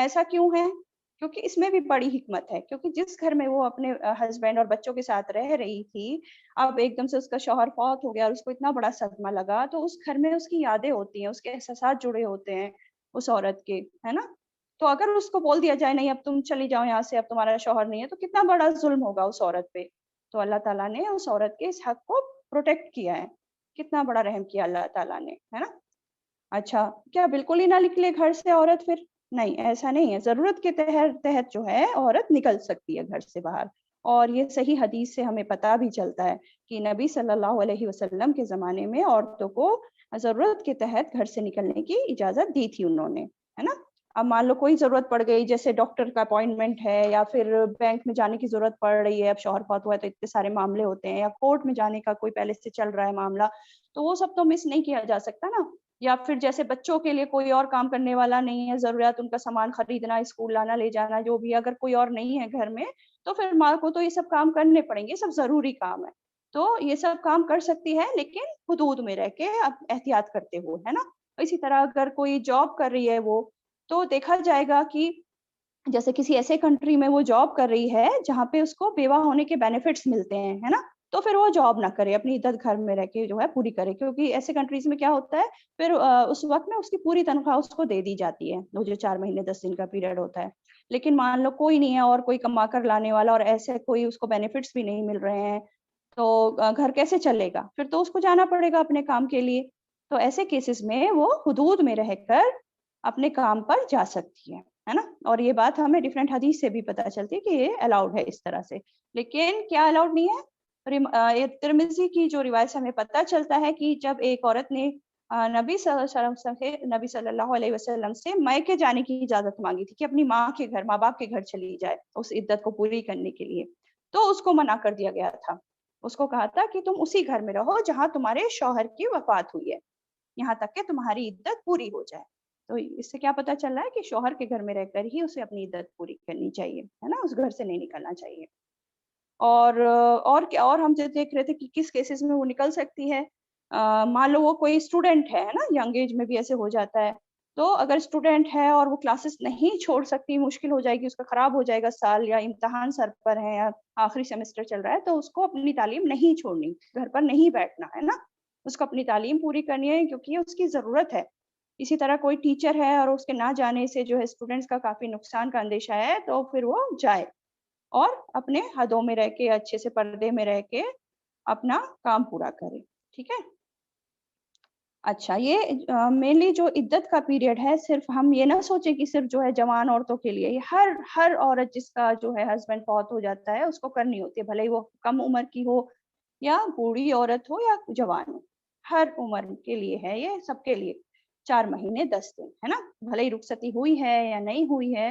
ایسا کیوں ہے؟ کیونکہ اس میں بھی بڑی حکمت ہے، کیونکہ جس گھر میں وہ اپنے ہسبینڈ اور بچوں کے ساتھ رہ رہی تھی، اب ایک دم سے اس کا شوہر فوت ہو گیا اور اس کو اتنا بڑا صدمہ لگا، تو اس گھر میں اس کی یادیں ہوتی ہیں، اس کے احساسات جڑے ہوتے ہیں اس عورت کے، ہے نا؟ تو اگر اس کو بول دیا جائے نہیں اب تم چلی جاؤ یہاں سے، اب تمہارا شوہر نہیں ہے، تو کتنا بڑا ظلم ہوگا اس عورت پہ. تو اللہ تعالیٰ نے اس عورت کے اس حق کو پروٹیکٹ کیا ہے. کتنا بڑا رحم کیا اللہ تعالیٰ نے، ہے نا؟ اچھا، کیا بالکل ہی نہ نکلے گھر سے عورت پھر؟ نہیں، ایسا نہیں ہے. ضرورت کے تحت جو ہے عورت نکل سکتی ہے گھر سے باہر. اور یہ صحیح حدیث سے ہمیں پتہ بھی چلتا ہے کہ نبی صلی اللہ علیہ وسلم کے زمانے میں عورتوں کو ضرورت کے تحت گھر سے نکلنے کی اجازت دی تھی انہوں نے، ہے نا؟ اب مان لو کوئی ضرورت پڑ گئی، جیسے ڈاکٹر کا اپائنٹمنٹ ہے یا پھر بینک میں جانے کی ضرورت پڑ رہی ہے، اب شوہر فوت ہوا ہے تو اتنے سارے معاملے ہوتے ہیں، یا کورٹ میں جانے کا کوئی پہلے سے چل رہا ہے معاملہ، تو وہ سب تو مس نہیں کیا جا سکتا نا. یا پھر جیسے بچوں کے لیے کوئی اور کام کرنے والا نہیں ہے، ضروریات ان کا سامان خریدنا، اسکول لانا لے جانا، جو بھی، اگر کوئی اور نہیں ہے گھر میں تو پھر ماں کو تو یہ سب کام کرنے پڑیں گے، سب ضروری کام ہے. تو یہ سب کام کر سکتی ہے لیکن حدود میں رہ کے، اب احتیاط کرتے ہوئے، ہے نا؟ اسی طرح اگر کوئی جاب کر رہی ہے وہ، تو دیکھا جائے گا کہ جیسے کسی ایسے کنٹری میں وہ جاب کر رہی ہے جہاں پہ اس کو بیوہ ہونے کے بینیفٹس ملتے ہیں، ہے نا؟ تو پھر وہ جاب نہ کرے، اپنی عدت گھر میں رہ کے جو ہے پوری کرے، کیونکہ ایسے کنٹریز میں کیا ہوتا ہے پھر اس وقت میں اس کی پوری تنخواہ اس کو دے دی جاتی ہے، وہ جو 4 مہینے 10 دن کا پیریڈ ہوتا ہے. لیکن مان لو کوئی نہیں ہے اور کوئی کما کر لانے والا اور ایسے کوئی اس کو بینیفٹس بھی نہیں مل رہے ہیں، تو گھر کیسے چلے گا؟ پھر تو اس کو جانا پڑے گا اپنے کام کے لیے. تو ایسے کیسز میں وہ حدود میں رہ کر اپنے کام پر جا سکتی ہے نا؟ اور یہ بات ہمیں ڈفرینٹ حدیث سے بھی پتہ چلتی ہے کہ یہ الاؤڈ ہے اس طرح سے. لیکن کیا الاؤڈ نہیں ہے؟ ترمذی کی جو روایت سے ہمیں پتہ چلتا ہے کہ جب ایک عورت نے نبی صلی اللہ علیہ وسلم سے میکے جانے کی اجازت مانگی تھی کہ اپنی ماں کے گھر، ماں باپ کے گھر چلی جائے اس عدت کو پوری کرنے کے لیے، تو اس کو منع کر دیا گیا تھا. اس کو کہا تھا کہ تم اسی گھر میں رہو جہاں تمہارے شوہر کی وفات ہوئی ہے، یہاں تک کہ تمہاری عدت پوری ہو جائے. تو اس سے کیا پتہ چل رہا ہے کہ شوہر کے گھر میں رہ کر ہی اسے اپنی عدت پوری کرنی چاہیے، ہے نا؟ اس گھر سے نہیں نکلنا چاہیے. اور ہم جو دیکھ رہے تھے کہ کس کیسز میں وہ نکل سکتی ہے. مان لو وہ کوئی اسٹوڈنٹ ہے نا، ینگ ایج میں بھی ایسے ہو جاتا ہے. تو اگر اسٹوڈنٹ ہے اور وہ کلاسز نہیں چھوڑ سکتی، مشکل ہو جائے گی، اس کا خراب ہو جائے گا سال، یا امتحان سر پر ہے یا آخری سیمسٹر چل رہا ہے، تو اس کو اپنی تعلیم نہیں چھوڑنی، گھر پر نہیں بیٹھنا، ہے نا؟ اس کو اپنی تعلیم پوری کرنی ہے کیونکہ اس کی ضرورت ہے. اسی طرح کوئی ٹیچر ہے اور اس کے نہ جانے سے جو ہے اسٹوڈنٹس کا کافی نقصان کا اندیشہ ہے، تو پھر وہ جائے اور اپنے حدوں میں رہ کے، اچھے سے پردے میں رہ کے اپنا کام پورا کرے. ٹھیک ہے؟ اچھا، یہ مینلی جو عدت کا پیریڈ ہے، صرف ہم یہ نہ سوچیں کہ صرف جو ہے جوان عورتوں کے لیے، یہ ہر عورت جس کا جو ہے ہسبینڈ فوت ہو جاتا ہے اس کو کرنی ہوتی ہے، بھلے ہی وہ کم عمر کی ہو یا بوڑھی عورت ہو یا جوان ہو، ہر عمر کے لیے ہے یہ، سب کے لیے 4 مہینے 10 دن، ہے نا؟ بھلے ہی رخصتی ہوئی ہے یا نہیں ہوئی ہے،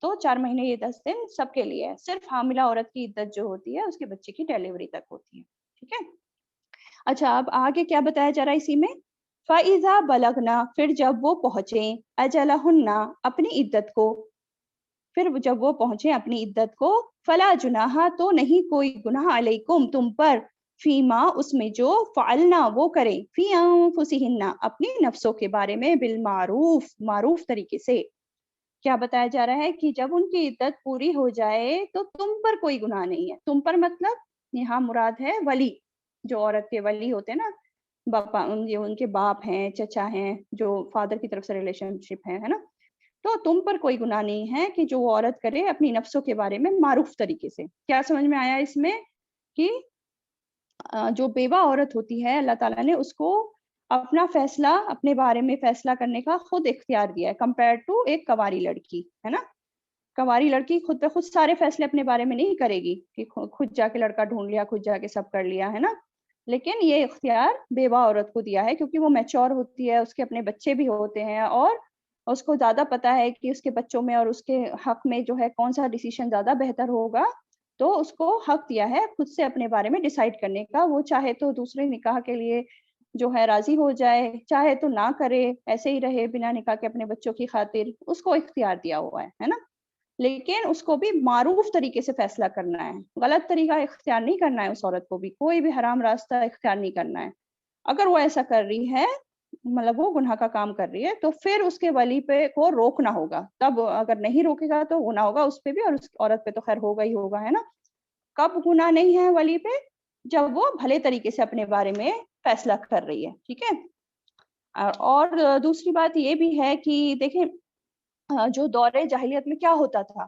تو 4 مہینے یہ 10 دن سب کے لیے ہے. صرف حاملہ عورت کی عدت جو ہوتی ہے اس کے بچے کی ڈیلیوری تک ہوتی ہے. ٹھیک ہے؟ اچھا، اب آگے کیا بتایا جا رہا ہے اسی میں؟ فَإِذَا بَلَغْنَا، پھر جب وہ پہنچیں، أَجَلَهُنَّ، اپنی عدت کو، پھر جب وہ پہنچیں اپنی عدت کو، فَلَا جُنَاحَ، تو نہیں کوئی گناہ، علیکم، تم پر، فیما، اس میں جو، فعلنا، وہ کریں، فی انفسہن، اپنی نفسوں کے بارے میں، بالمعروف، معروف طریقے سے. کیا بتایا جا رہا ہے کہ جب ان کی عدت پوری ہو جائے تو تم پر کوئی گناہ نہیں ہے. تم پر مطلب یہاں مراد ہے ولی، جو عورت کے ولی ہوتے ہیں نا، باپا، ان کے باپ ہیں، چچا ہیں، جو فادر کی طرف سے ریلیشن شپ ہے نا، تو تم پر کوئی گناہ نہیں ہے کہ جو وہ عورت کرے اپنی نفسوں کے بارے میں معروف طریقے سے. کیا سمجھ میں آیا اس میں؟ کہ جو بیوہ عورت ہوتی ہے، اللہ تعالیٰ نے اس کو اپنا فیصلہ، اپنے بارے میں فیصلہ کرنے کا خود اختیار دیا ہے، کمپیئر ٹو ایک کنواری لڑکی، ہے نا؟ کنواری لڑکی خود پہ خود سارے فیصلے اپنے بارے میں نہیں کرے گی کہ خود جا کے لڑکا ڈھونڈ لیا، خود جا کے سب کر لیا، ہے نا؟ لیکن یہ اختیار بیوہ عورت کو دیا ہے کیونکہ وہ میچور ہوتی ہے، اس کے اپنے بچے بھی ہوتے ہیں، اور اس کو زیادہ پتا ہے کہ اس کے بچوں میں اور اس کے حق میں جو ہے کون سا ڈیسیشن زیادہ بہتر ہوگا. تو اس کو حق دیا ہے خود سے اپنے بارے میں ڈیسائیڈ کرنے کا. وہ چاہے تو دوسرے نکاح کے لیے جو ہے راضی ہو جائے، چاہے تو نہ کرے، ایسے ہی رہے بنا نکاح کے اپنے بچوں کی خاطر، اس کو اختیار دیا ہوا ہے نا؟ لیکن اس کو بھی معروف طریقے سے فیصلہ کرنا ہے، غلط طریقہ اختیار نہیں کرنا ہے. اس عورت کو بھی کوئی بھی حرام راستہ اختیار نہیں کرنا ہے. اگر وہ ایسا کر رہی ہے مطلب وہ گناہ کا کام کر رہی ہے، تو پھر اس کے ولی پہ کو روکنا ہوگا. تب اگر نہیں روکے گا تو گناہ ہوگا اس پہ بھی، اور اس عورت پہ تو خیر ہوگا ہی ہوگا، ہے نا. کب گناہ نہیں ہے ولی پہ؟ جب وہ بھلے طریقے سے اپنے بارے میں فیصلہ کر رہی ہے. ٹھیک ہے. اور دوسری بات یہ بھی ہے کہ دیکھیں جو دور جاہلیت میں کیا ہوتا تھا،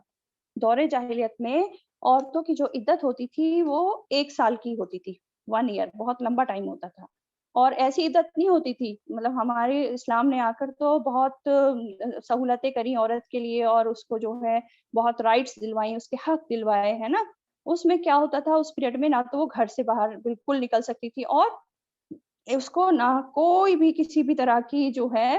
دور جاہلیت میں عورتوں کی جو عدت ہوتی تھی وہ 1 سال کی ہوتی تھی. 1 ایئر بہت لمبا ٹائم ہوتا تھا. اور ایسی عدت نہیں ہوتی تھی، مطلب ہمارے اسلام نے آ کر تو بہت سہولتیں کری عورت کے لیے، اور اس کو جو ہے بہت رائٹس دلوائیں، اس کے حق دلوائے، ہے نا. اس میں کیا ہوتا تھا اس پیریڈ میں، نہ تو وہ گھر سے باہر بالکل نکل سکتی تھی، اور اس کو نہ کوئی بھی کسی بھی طرح کی جو ہے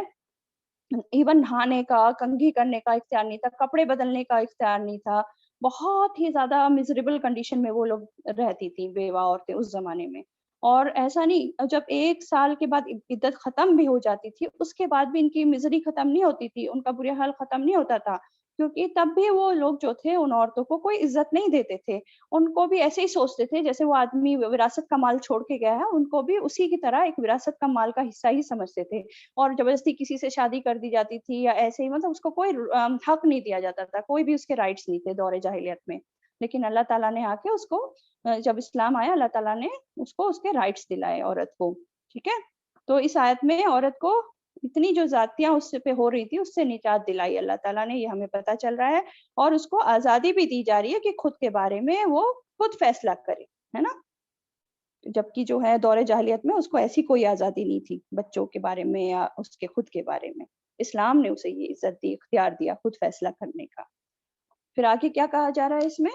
ایون نہانے کا، کنگھی کرنے کا اختیار نہیں تھا، کپڑے بدلنے کا اختیار نہیں تھا. بہت ہی زیادہ میزریبل کنڈیشن میں وہ لوگ رہتی تھیں بیوہ عورتیں اس زمانے میں. اور ایسا نہیں، جب 1 سال کے بعد عدت ختم بھی ہو جاتی تھی، اس کے بعد بھی ان کی مزری ختم نہیں ہوتی تھی، ان کا برا حال ختم نہیں ہوتا تھا، کیونکہ تب بھی وہ لوگ جو تھے ان عورتوں کو کوئی عزت نہیں دیتے تھے. ان کو بھی ایسے ہی سوچتے تھے جیسے وہ آدمی وراثت کا مال چھوڑ کے گیا ہے، ان کو بھی اسی کی طرح ایک وراثت کا مال کا حصہ ہی سمجھتے تھے. اور زبردستی کسی سے شادی کر دی جاتی تھی یا ایسے ہی، مطلب اس کو کوئی حق نہیں دیا جاتا تھا، کوئی بھی اس کے رائٹس نہیں تھے دور جاہلیت میں. لیکن اللہ تعالیٰ نے آ کے اس کو، جب اسلام آیا اللہ تعالیٰ نے اس کو اس کے رائٹس دلائے عورت کو. ٹھیک ہے. تو اس آیت میں عورت کو اتنی جو زیادتیاں اس پہ ہو رہی تھی اس سے نجات دلائی اللہ تعالیٰ نے، یہ ہمیں پتہ چل رہا ہے. اور اس کو آزادی بھی دی جا رہی ہے کہ خود کے بارے میں وہ خود فیصلہ کرے، ہے نا. جبکہ جو ہے دور جاہلیت میں اس کو ایسی کوئی آزادی نہیں تھی بچوں کے بارے میں یا اس کے خود کے بارے میں. اسلام نے اسے یہ عزت دی، اختیار دیا خود فیصلہ کرنے کا. پھر آگے کیا کہا جا رہا ہے اس میں؟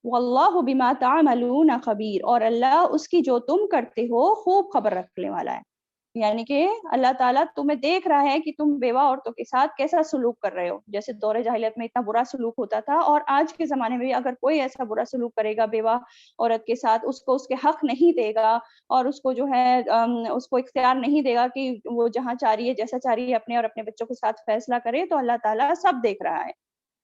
واللہ بما تعملون خبیر، اور اللہ اس کی جو تم کرتے ہو خوب خبر رکھنے والا ہے. یعنی کہ اللہ تعالیٰ تمہیں دیکھ رہا ہے کہ تم بیوہ عورتوں کے ساتھ کیسا سلوک کر رہے ہو. جیسے دور جاہلیت میں اتنا برا سلوک ہوتا تھا، اور آج کے زمانے میں بھی اگر کوئی ایسا برا سلوک کرے گا بیوہ عورت کے ساتھ، اس کو اس کے حق نہیں دے گا، اور اس کو جو ہے اس کو اختیار نہیں دے گا کہ وہ جہاں چاہ رہی ہے جیسا چاہ رہی ہے اپنے اور اپنے بچوں کے ساتھ فیصلہ کرے، تو اللہ تعالیٰ سب دیکھ رہا ہے.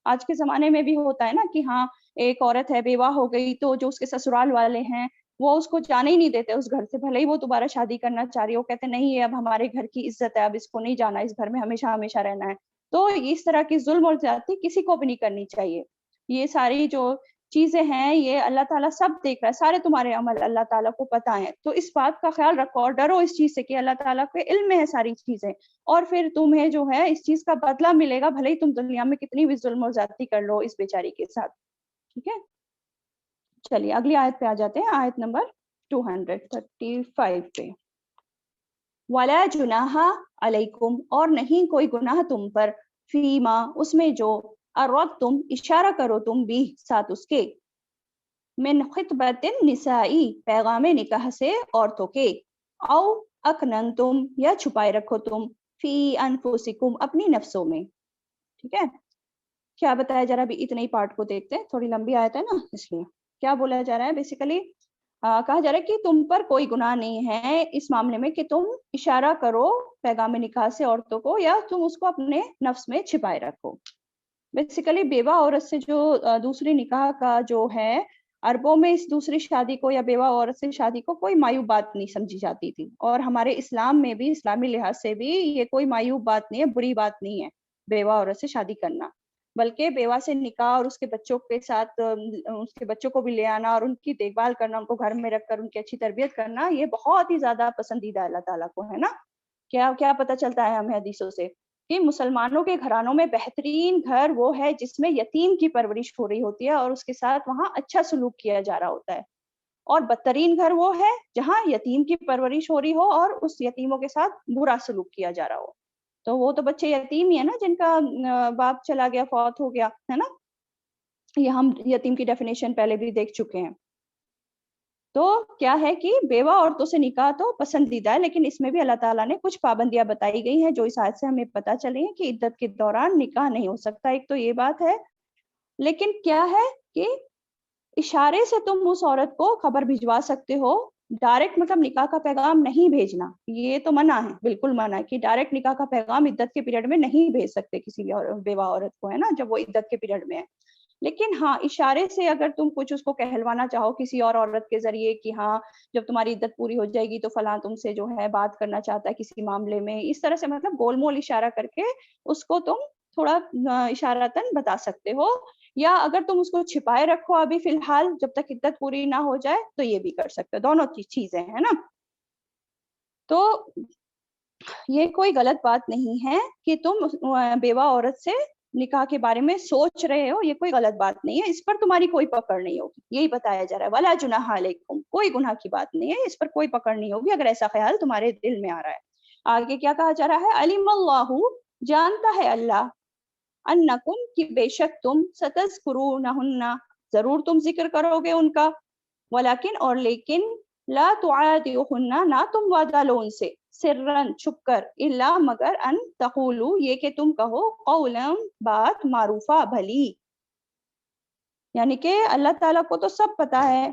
آج کے زمانے میں بھی ہوتا ہے نا کہ ہاں ایک عورت ہے بیوہ ہو گئی تو جو اس کے سسرال والے ہیں وہ اس کو جانے ہی نہیں دیتے اس گھر سے، بھلے ہی وہ دوبارہ شادی کرنا چاہ رہی ہے، وہ کہتے نہیں یہ اب ہمارے گھر کی عزت ہے، اب اس کو نہیں جانا، اس گھر میں ہمیشہ ہمیشہ رہنا ہے. تو اس طرح کی ظلم اور زیادتی کسی کو بھی نہیں کرنی چاہیے. یہ ساری جو چیزیں ہیں یہ اللہ تعالیٰ سب دیکھ رہا ہے، سارے تمہارے عمل اللہ تعالیٰ کو پتہ ہے. تو اس بات کا خیال رکھو اور ڈرو اس چیز سے کہ اللہ تعالیٰ کے علم میں ہے ساری چیزیں، اور پھر تمہیں جو ہے اس چیز کا بدلہ ملے گا، بھلے ہی تم دنیا میں کتنی بھی ظلم اور زیادتی کر لو اس بیچاری کے ساتھ. ٹھیک ہے. چلیے اگلی آیت پہ آ جاتے ہیں، آیت نمبر 235 پہ. وَلَا جُنَاحَ عَلَيْكُمْ، اور نہیں کوئی گناہ تم پر، فیما اس میں جو اردتم اشارہ کرو تم بھی ساتھ اس کے، من خطبت النسائی پیغام نکاح سے عورتوں کے، او اکننتم یا چھپائے رکھو تم، فی انفسکم اپنی نفسوں میں. ٹھیک ہے. کیا بتایا جا رہا ہے؟ ابھی اتنے ہی پارٹ کو دیکھتے ہیں، تھوڑی لمبی آیت ہے نا اس لیے. کیا بولا جا رہا ہے؟ بیسیکلی کہا جا رہا ہے کہ تم پر کوئی گناہ نہیں ہے اس معاملے میں کہ تم اشارہ کرو پیغام نکاح سے عورتوں کو، یا تم اس کو اپنے نفس میں چھپائے رکھو. بیسیکلی بیوہ عورت سے جو دوسری نکاح کا جو ہے، عربوں میں اس دوسری شادی کو یا بیوہ عورت سے شادی کو کوئی معیوب بات نہیں سمجھی جاتی تھی، اور ہمارے اسلام میں بھی اسلامی لحاظ سے بھی یہ کوئی معیوب بات نہیں ہے، بری بات نہیں ہے بیوہ عورت سے شادی کرنا. بلکہ بیوہ سے نکاح اور اس کے بچوں کے ساتھ اس کے بچوں کو بھی لے آنا اور ان کی دیکھ بھال کرنا، ان کو گھر میں رکھ کر ان کی اچھی تربیت کرنا، یہ بہت ہی زیادہ پسندیدہ اللہ تعالیٰ کو ہے نا. کیا پتہ چلتا ہے ہمیں حدیثوں سے کہ مسلمانوں کے گھرانوں میں بہترین گھر وہ ہے جس میں یتیم کی پرورش ہو رہی ہوتی ہے اور اس کے ساتھ وہاں اچھا سلوک کیا جا رہا ہوتا ہے. اور بدترین گھر وہ ہے جہاں یتیم کی پرورش ہو رہی ہو اور اس یتیموں کے ساتھ برا سلوک کیا جا رہا ہو. تو وہ تو بچے یتیم ہی ہے نا جن کا باپ چلا گیا، فوت ہو گیا ہے نا. یہ ہم یتیم کی ڈیفینیشن پہلے بھی دیکھ چکے ہیں. تو کیا ہے کہ بیوہ عورتوں سے نکاح تو پسندیدہ ہے، لیکن اس میں بھی اللہ تعالیٰ نے کچھ پابندیاں بتائی گئی ہیں جو اس آیت سے ہمیں پتہ چلی ہیں کہ عدت کے دوران نکاح نہیں ہو سکتا. ایک تو یہ بات ہے، لیکن کیا ہے کہ اشارے سے تم اس عورت کو خبر بھجوا سکتے ہو. ڈائریکٹ مطلب نکاح کا پیغام نہیں بھیجنا، یہ تو منع ہے، بالکل منع ہے کہ ڈائریکٹ نکاح کا پیغام عدت کے پیریڈ میں نہیں بھیج سکتے کسی بھی بیوہ عورت کو، ہے نا، جب وہ عدت کے پیریڈ میں ہے. لیکن ہاں اشارے سے اگر تم کچھ اس کو کہلوانا چاہو کسی اور عورت کے ذریعے کہ ہاں جب تمہاری عدت پوری ہو جائے گی تو فلاں تم سے جو ہے بات کرنا چاہتا ہے کسی معاملے میں، اس طرح سے مطلب گول مول اشارہ کر کے اس کو تم تھوڑا اشارتاً بتا سکتے ہو، یا اگر تم اس کو چھپائے رکھو ابھی فی الحال جب تک عدت پوری نہ ہو جائے تو یہ بھی کر سکتے ہو، دونوں چیزیں ہیں نا۔ تو یہ کوئی غلط بات نہیں ہے کہ تم بیوہ عورت سے نکاح کے بارے میں سوچ رہے ہو، یہ کوئی غلط بات نہیں ہے، اس پر تمہاری کوئی پکڑ نہیں ہوگی، یہی بتایا جا رہا ہے وَلَا جُنَاحَ عَلَيْكُمْ، کوئی گناہ کی بات نہیں ہے، اس پر کوئی پکڑ نہیں ہوگی اگر ایسا خیال تمہارے دل میں آ رہا ہے۔ آگے کیا کہا جا رہا ہے، عَلِمَ اللَّهُ، جانتا ہے اللہ، انکم کہ بے شک تم ستذکرونہن، ضرور تم ذکر کرو گے ان کا، ولیکن اور لیکن لا تعادیہن، نہ تم وعدہ لو ان سے، سرن چھپ کر، الا مگر ان تقولو یہ کہ تم کہو، قولا بات، معروفہ بھلی، یعنی کہ اللہ تعالیٰ کو تو سب پتا ہے،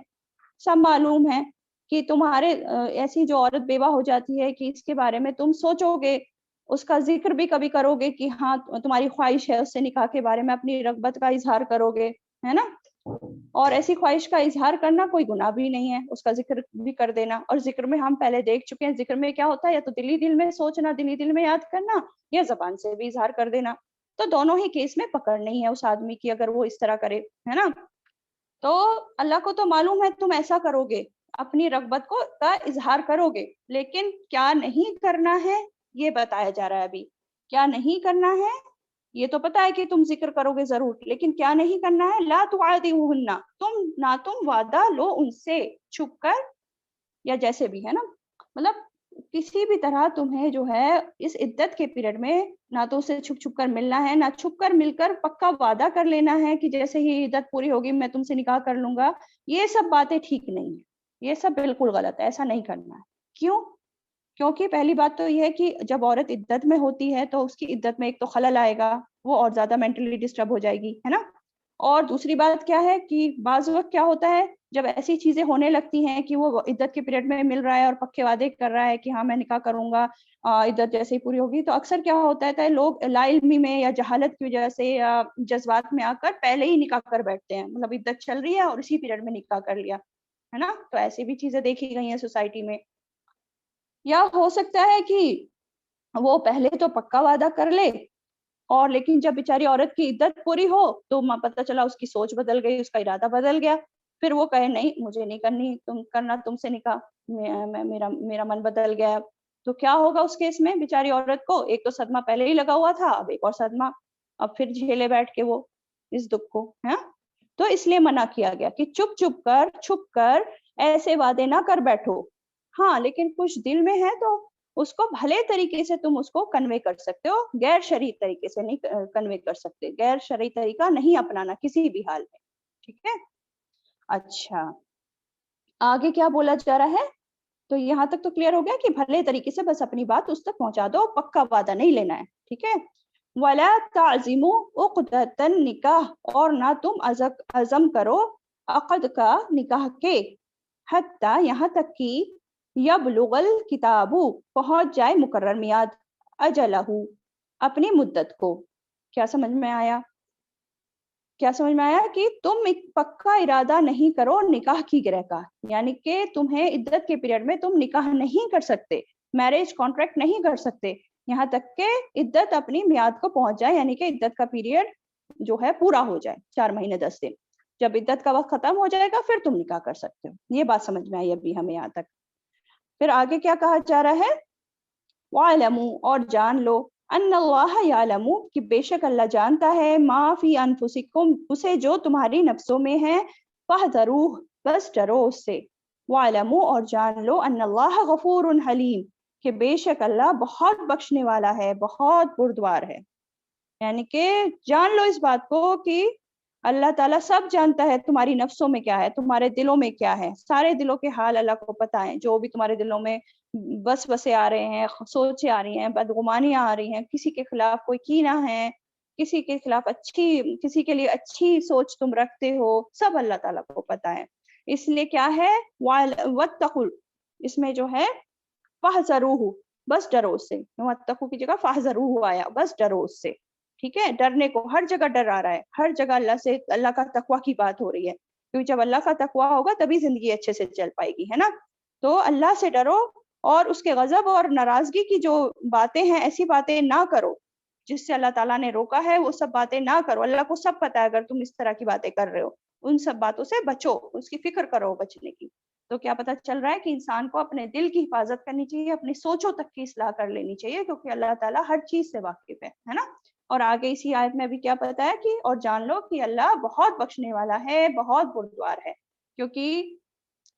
سب معلوم ہے کہ تمہارے ایسی جو عورت بیوہ ہو جاتی ہے کہ اس کے بارے میں تم سوچو گے، اس کا ذکر بھی کبھی کرو گے کہ ہاں تمہاری خواہش ہے اس سے نکاح کے بارے میں، اپنی رغبت کا اظہار کرو گے، ہے نا، اور ایسی خواہش کا اظہار کرنا کوئی گناہ بھی نہیں ہے، اس کا ذکر بھی کر دینا، اور ذکر میں ہم پہلے دیکھ چکے ہیں ذکر میں کیا ہوتا ہے، یا تو دلی دل میں سوچنا، دلی دل میں یاد کرنا، یا زبان سے بھی اظہار کر دینا، تو دونوں ہی کیس میں پکڑ نہیں ہے اس آدمی کی اگر وہ اس طرح کرے، ہے نا۔ تو اللہ کو تو معلوم ہے تم ایسا کرو گے، اپنی رغبت کو کا اظہار کرو گے، لیکن کیا نہیں کرنا ہے یہ بتایا جا رہا ہے ابھی، کیا نہیں کرنا ہے یہ تو پتا ہے کہ تم ذکر کرو گے ضرور، لیکن کیا نہیں کرنا ہے، لا تعادیہن، تم وعدہ لو ان سے چھپ کر یا جیسے بھی، ہے نا، مطلب کسی بھی طرح تمہیں جو ہے اس عدت کے پیریڈ میں نہ تو اسے چھپ چھپ کر ملنا ہے، نہ چھپ کر مل کر پکا وعدہ کر لینا ہے کہ جیسے ہی عدت پوری ہوگی میں تم سے نکاح کر لوں گا، یہ سب باتیں ٹھیک نہیں ہیں، یہ سب بالکل غلط ہے، ایسا نہیں کرنا ہے۔ کیوں؟ کیونکہ پہلی بات تو یہ ہے کہ جب عورت عدت میں ہوتی ہے تو اس کی عدت میں ایک تو خلل آئے گا، وہ اور زیادہ مینٹلی ڈسٹرب ہو جائے گی، ہے نا، اور دوسری بات کیا ہے کہ بعض وقت کیا ہوتا ہے جب ایسی چیزیں ہونے لگتی ہیں کہ وہ عدت کے پیریڈ میں مل رہا ہے اور پکے وعدے کر رہا ہے کہ ہاں میں نکاح کروں گا عدت جیسے ہی پوری ہوگی، تو اکثر کیا ہوتا ہے لوگ لا علمی میں یا جہالت کی وجہ سے یا جذبات میں آ کر پہلے ہی نکاح کر بیٹھتے ہیں، مطلب عدت چل رہی ہے اور اسی پیریڈ میں نکاح کر لیا، ہے نا، تو ایسی بھی چیزیں دیکھی گئی ہیں سوسائٹی میں۔ یا ہو سکتا ہے کہ وہ پہلے تو پکا وعدہ کر لے اور لیکن جب بیچاری عورت کی عدت پوری ہو تو پتہ چلا اس کی سوچ بدل گئی، اس کا ارادہ بدل گیا، پھر وہ کہے نہیں مجھے نہیں کرنی تم سے نکاح، میرا من بدل گیا، تو کیا ہوگا اس کیس میں بیچاری عورت کو، ایک تو صدمہ پہلے ہی لگا ہوا تھا، اب ایک اور صدمہ، اب پھر جھیلے بیٹھ کے وہ اس دکھ کو، ہے، تو اس لیے منع کیا گیا کہ چھپ کر ایسے وعدے نہ کر بیٹھو، ہاں لیکن کچھ دل میں ہے تو اس کو بھلے طریقے سے تم اس کو کنوے کر سکتے ہو، غیر شرعی طریقے سے نہیں کنوے کر سکتے، غیر شرعی طریقہ نہیں اپنانا کسی بھی حال میں، ٹھیک ہے۔ اچھا آگے کیا بولا جا رہا ہے، تو یہاں تک تو کلیئر ہو گیا کہ بھلے طریقے سے بس اپنی بات اس تک پہنچا دو، پکا وعدہ نہیں لینا ہے، ٹھیک ہے۔ وَلَا تَعْزِمُوا عُقْدَةَ النِّكَاحِ، اور نہ تم عزم کرو عقد کا نکاح کے، حتیٰ یہاں تک کہ یبلغ الکتاب، پہنچ جائے مقرر میعاد، اجلہ، اپنی مدت کو، کیا سمجھ میں آیا؟ کیا سمجھ میں آیا کہ تم ایک پکا ارادہ نہیں کرو نکاح کی گرہ کا، یعنی کہ تمہیں عدت کے پیریڈ میں تم نکاح نہیں کر سکتے، میرج کانٹریکٹ نہیں کر سکتے یہاں تک کہ عدت اپنی میعاد کو پہنچ جائے، یعنی کہ عدت کا پیریڈ جو ہے پورا ہو جائے 4 مہینے 10 دن، جب عدت کا وقت ختم ہو جائے گا پھر تم نکاح کر سکتے ہو، یہ بات سمجھ میں آئی ابھی ہمیں یہاں تک۔ پھر آگے کیا کہا جا رہا ہے، وَاعْلَمُوا، اور جان لو، ان اللہ یعلم، کہ بے شک اللہ جانتا ہے، ما فی انفسکم، اسے جو تمہاری نفسوں میں ہے، فاحذروہ، بس ڈرو اس سے، وَاعْلَمُوا، اور جان لو، ان اللہ غفور حلیم، کہ بے شک اللہ بہت بخشنے والا ہے، بہت بردبار ہے، یعنی کہ جان لو اس بات کو کہ اللہ تعالیٰ سب جانتا ہے تمہاری نفسوں میں کیا ہے، تمہارے دلوں میں کیا ہے، سارے دلوں کے حال اللہ کو پتہ ہے، جو بھی تمہارے دلوں میں وسوسے آ رہے ہیں، سوچیں آ رہی ہیں، بدگمانیاں آ رہی ہیں، کسی کے خلاف کوئی کینہ ہے، کسی کے خلاف کسی کے لیے اچھی سوچ تم رکھتے ہو، سب اللہ تعالیٰ کو پتہ ہے، اس لیے کیا ہے وَاتَّقُوا، اس میں جو ہے فَاحْذَرُوهُ، بس ڈرو اس سے، وَاتَّقُوا کی جگہ فَاحْذَرُوهُ آیا، بس ڈرو اس سے، ٹھیک ہے, ڈرنے کو, ہر جگہ ڈر آ رہا ہے, ہر جگہ اللہ سے, اللہ کا تقوی کی بات ہو رہی ہے, کیونکہ جب اللہ کا تقوی ہوگا تبھی زندگی اچھے سے چل پائے گی, ہے نا. تو اللہ سے ڈرو اور اس کے غضب اور ناراضگی کی جو باتیں ہیں ایسی باتیں نہ کرو جس سے اللہ تعالیٰ نے روکا ہے, وہ سب باتیں نہ کرو. اللہ کو سب پتا ہے اگر تم اس طرح کی باتیں کر رہے ہو, ان سب باتوں سے بچو, اس کی فکر کرو بچنے کی. تو کیا پتہ چل رہا ہے کہ انسان کو اپنے دل کی حفاظت کرنی چاہیے, اپنی سوچوں تک کی اصلاح کر لینی چاہیے, کیونکہ اللہ تعالیٰ ہر چیز سے واقف ہے نا. اور آگے اسی آیت میں بھی کیا پتا ہے کہ اور جان لو کہ اللہ بہت بخشنے والا ہے, بہت بردبار ہے. کیونکہ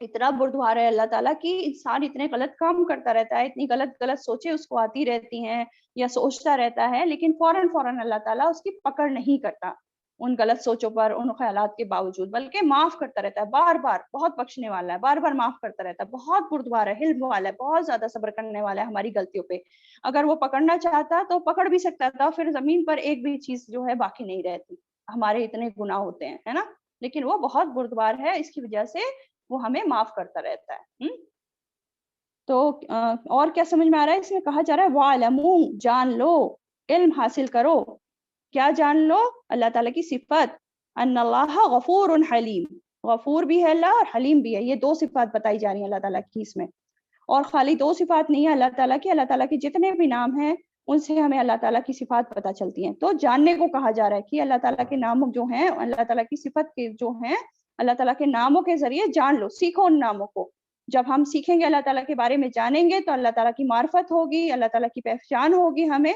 اتنا بردبار ہے اللہ تعالیٰ کی انسان اتنے غلط کام کرتا رہتا ہے, اتنی غلط سوچیں اس کو آتی رہتی ہیں یا سوچتا رہتا ہے, لیکن فوراً اللہ تعالیٰ اس کی پکڑ نہیں کرتا ان غلط سوچوں پر, ان خیالات کے باوجود, بلکہ معاف کرتا رہتا ہے بار بار. بہت بخشنے والا ہے, بار بار معاف کرتا رہتا ہے, بہت بردبار ہے, حلم والا ہے, بہت زیادہ صبر کرنے والا ہے ہماری غلطیوں پہ. اگر وہ پکڑنا چاہتا تو پکڑ بھی سکتا تھا, پھر زمین پر ایک بھی چیز جو ہے باقی نہیں رہتی. ہمارے اتنے گناہ ہوتے ہیں, ہے نا, لیکن وہ بہت بردبار ہے, اس کی وجہ سے وہ ہمیں معاف کرتا رہتا ہے. تو اور کیا سمجھ میں آ رہا ہے, اس میں کہا جا رہا ہے وَعْلَمُوا, جان لو, علم حاصل کرو. کیا جان لو؟ اللہ تعالیٰ کی صفت, ان اللہ غفور حلیم, غفور بھی ہے اللہ اور حلیم بھی ہے. یہ دو صفات بتائی جا رہی ہیں اللہ تعالیٰ کی اس میں, اور خالی دو صفات نہیں ہے اللہ تعالیٰ کی, اللہ تعالیٰ کے جتنے بھی نام ہیں ان سے ہمیں اللہ تعالیٰ کی صفات پتہ چلتی ہیں. تو جاننے کو کہا جا رہا ہے کہ اللہ تعالیٰ کے نام جو ہیں, اللہ تعالیٰ کی صفت کے جو ہیں, اللہ تعالیٰ کے ناموں کے ذریعے جان لو, سیکھو ان ناموں کو. جب ہم سیکھیں گے, اللہ تعالیٰ کے بارے میں جانیں گے, تو اللہ تعالیٰ کی معرفت ہوگی, اللہ تعالیٰ کی پہچان ہوگی ہمیں,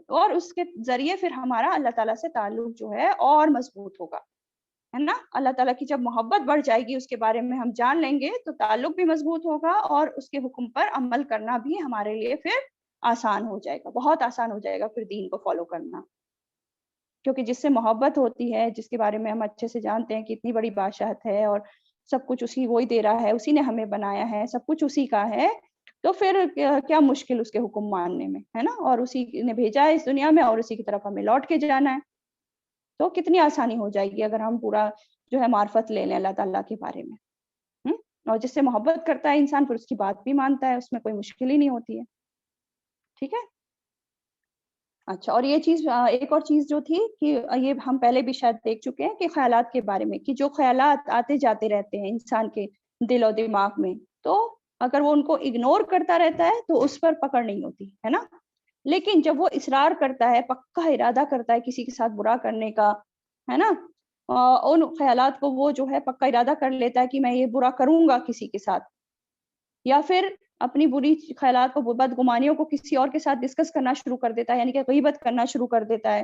اور اس کے ذریعے پھر ہمارا اللہ تعالیٰ سے تعلق جو ہے اور مضبوط ہوگا, ہے نا. اللہ تعالیٰ کی جب محبت بڑھ جائے گی, اس کے بارے میں ہم جان لیں گے, تو تعلق بھی مضبوط ہوگا, اور اس کے حکم پر عمل کرنا بھی ہمارے لیے پھر آسان ہو جائے گا, بہت آسان ہو جائے گا پھر دین کو فالو کرنا. کیونکہ جس سے محبت ہوتی ہے, جس کے بارے میں ہم اچھے سے جانتے ہیں کہ اتنی بڑی بادشاہت ہے اور سب کچھ اسی وہی دے رہا ہے, اسی نے ہمیں بنایا ہے, سب کچھ اسی کا ہے, تو پھر کیا مشکل اس کے حکم ماننے میں, ہے نا. اور اسی نے بھیجا ہے اس دنیا میں, اور اسی کی طرف ہمیں لوٹ کے جانا ہے. تو کتنی آسانی ہو جائے گی اگر ہم پورا جو ہے معرفت لے لیں اللہ تعالیٰ کے بارے میں. اور جس سے محبت کرتا ہے انسان, پھر اس کی بات بھی مانتا ہے, اس میں کوئی مشکل ہی نہیں ہوتی ہے. ٹھیک ہے. اچھا, اور یہ چیز, ایک اور چیز جو تھی کہ یہ ہم پہلے بھی شاید دیکھ چکے ہیں کہ خیالات کے بارے میں, کہ جو خیالات آتے جاتے رہتے ہیں انسان کے دل و دماغ میں, تو اگر وہ ان کو اگنور کرتا رہتا ہے تو اس پر پکڑ نہیں ہوتی, ہے نا. لیکن جب وہ اصرار کرتا ہے, پکا ارادہ کرتا ہے کسی کے ساتھ برا کرنے کا, ہے نا, ان خیالات کو وہ جو ہے پکا ارادہ کر لیتا ہے کہ میں یہ برا کروں گا کسی کے ساتھ, یا پھر اپنی بری خیالات کو, بدگمانیوں کو کسی اور کے ساتھ ڈسکس کرنا شروع کر دیتا ہے, یعنی کہ غیبت کرنا شروع کر دیتا ہے,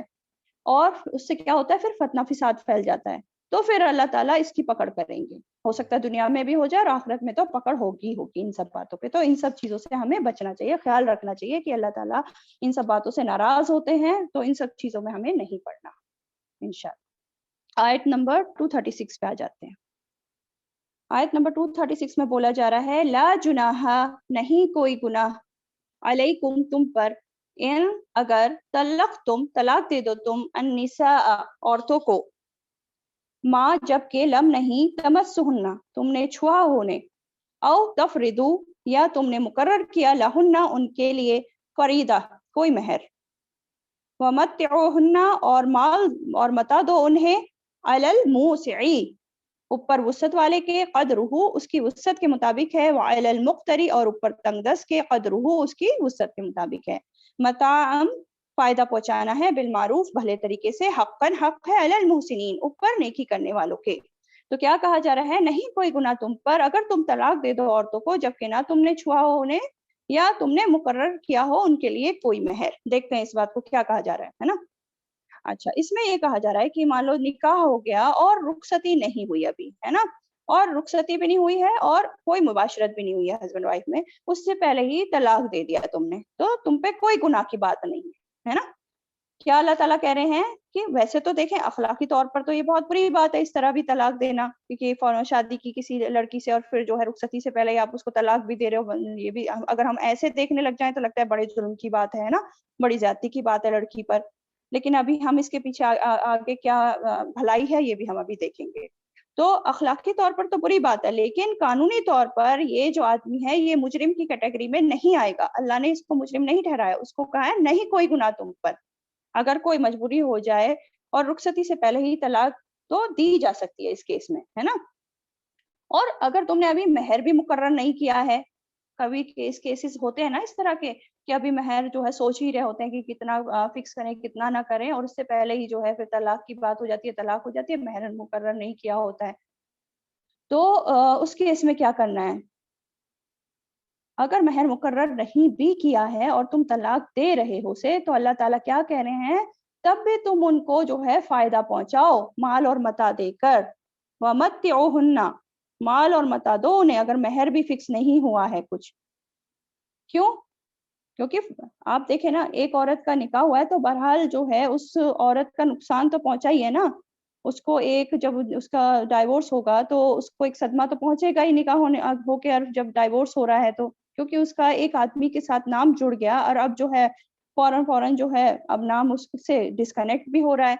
اور اس سے کیا ہوتا ہے, پھر فتنہ فساد پھیل جاتا ہے. تو پھر اللہ تعالیٰ اس کی پکڑ کریں گے. ہو سکتا ہے دنیا میں بھی ہو جائے, اور آخرت میں تو پکڑ ہوگی ان سب باتوں پہ. تو ان سب چیزوں سے ہمیں بچنا چاہیے, خیال رکھنا چاہیے کہ اللہ تعالیٰ ان سب باتوں سے ناراض ہوتے ہیں, تو ان سب چیزوں میں ہمیں نہیں پڑنا انشاءاللہ. آیت نمبر 236 پہ آ جاتے ہیں. آیت نمبر 236 میں بولا جا رہا ہے, لا جناح, نہیں کوئی گناہ, علیکم, تم پر, ان, اگر, طلاق دے دو تم, النساء, عورتوں کو, ما, جب کہ, لم, نہیں, تمسہن, تم نے چھوا ہونے, او تفردو, یا تم نے مقرر کیا, لہن, ان کے لیے, فریدہ, کوئی مہر, ومتعوہن, اور مال اور متا دو انہیں, علی الموسعی, اوپر وسعت والے کے, قدرہ, اس کی وسعت کے مطابق ہے, وعلی المقتری, اور اوپر تنگ دست کے, قدرہ, اس کی وسعت کے مطابق ہے, متاعم, فائدہ پہنچانا ہے, بالمعروف, بھلے طریقے سے, حقاً, حق ہے, علی المحسنین, اوپر نیکی کرنے والوں کے. تو کیا کہا جا رہا ہے, نہیں کوئی گناہ تم پر, اگر تم طلاق دے دو عورتوں کو, جبکہ نہ تم نے چھوا ہو انہیں, یا تم نے مقرر کیا ہو ان کے لیے کوئی مہر. دیکھتے ہیں اس بات کو کیا کہا جا رہا ہے نا. اچھا, اس میں یہ کہا جا رہا ہے کہ مان لو نکاح ہو گیا اور رخصتی نہیں ہوئی ابھی, ہے نا, اور رخصتی بھی نہیں ہوئی ہے, اور کوئی مباشرت بھی نہیں ہوئی ہے ہسبینڈ وائف میں, اس سے پہلے ہی طلاق دے دیا تم نے, تو تم پہ کوئی گناہ کی بات نہیں ہے نا. کیا اللہ تعالیٰ کہہ رہے ہیں کہ ویسے تو دیکھیں اخلاقی طور پر تو یہ بہت بری بات ہے اس طرح بھی طلاق دینا, کیونکہ فوراً شادی کی کسی لڑکی سے, اور پھر جو ہے رخصتی سے پہلے آپ اس کو طلاق بھی دے رہے ہو, یہ بھی اگر ہم ایسے دیکھنے لگ جائیں تو لگتا ہے بڑے ظلم کی بات ہے نا, بڑی زیادتی کی بات ہے لڑکی پر. لیکن ابھی ہم اس کے پیچھے آگے کیا بھلائی ہے یہ بھی ہم ابھی دیکھیں گے. تو اخلاقی طور پر تو بری بات ہے, لیکن قانونی طور پر یہ جو آدمی ہے یہ مجرم کی کیٹیگری میں نہیں آئے گا. اللہ نے اس کو مجرم نہیں ٹھہرایا, اس کو کہا ہے نہیں کوئی گناہ تم پر, اگر کوئی مجبوری ہو جائے اور رخصتی سے پہلے ہی طلاق تو دی جا سکتی ہے اس کیس میں، ہے نا. اور اگر تم نے ابھی مہر بھی مقرر نہیں کیا ہے، کبھی کیسز ہوتے ہیں نا اس طرح کے کہ ابھی مہر جو ہے سوچ ہی رہے ہوتے ہیں کہ کتنا فکس کریں کتنا نہ کریں، اور اس سے پہلے ہی جو ہے پھر طلاق کی بات ہو جاتی ہے، طلاق ہو جاتی ہے، مہر مقرر نہیں کیا ہوتا ہے، تو اس کیس میں کیا کرنا ہے؟ اگر مہر مقرر نہیں بھی کیا ہے اور تم طلاق دے رہے ہو اسے، تو اللہ تعالیٰ کیا کہہ رہے ہیں؟ تب بھی تم ان کو جو ہے فائدہ پہنچاؤ مال اور متاع دے کر. وَمَتِّعُوهُنَّ، مال اور متاع دو انہیں اگر مہر بھی فکس نہیں ہوا ہے کچھ. کیوں؟ کیونکہ آپ دیکھیں نا، ایک عورت کا نکاح ہوا ہے تو بہرحال جو ہے اس عورت کا نقصان تو پہنچا ہی ہے نا. اس کو ایک جب اس کا ڈائیورس ہوگا تو اس کو ایک صدمہ تو پہنچے گا ہی، نکاح ہونے ہو کے جب ڈائیورس ہو رہا ہے تو، کیونکہ اس کا ایک آدمی کے ساتھ نام جڑ گیا اور اب جو ہے فوراً جو ہے اب نام اس سے ڈسکنیکٹ بھی ہو رہا ہے،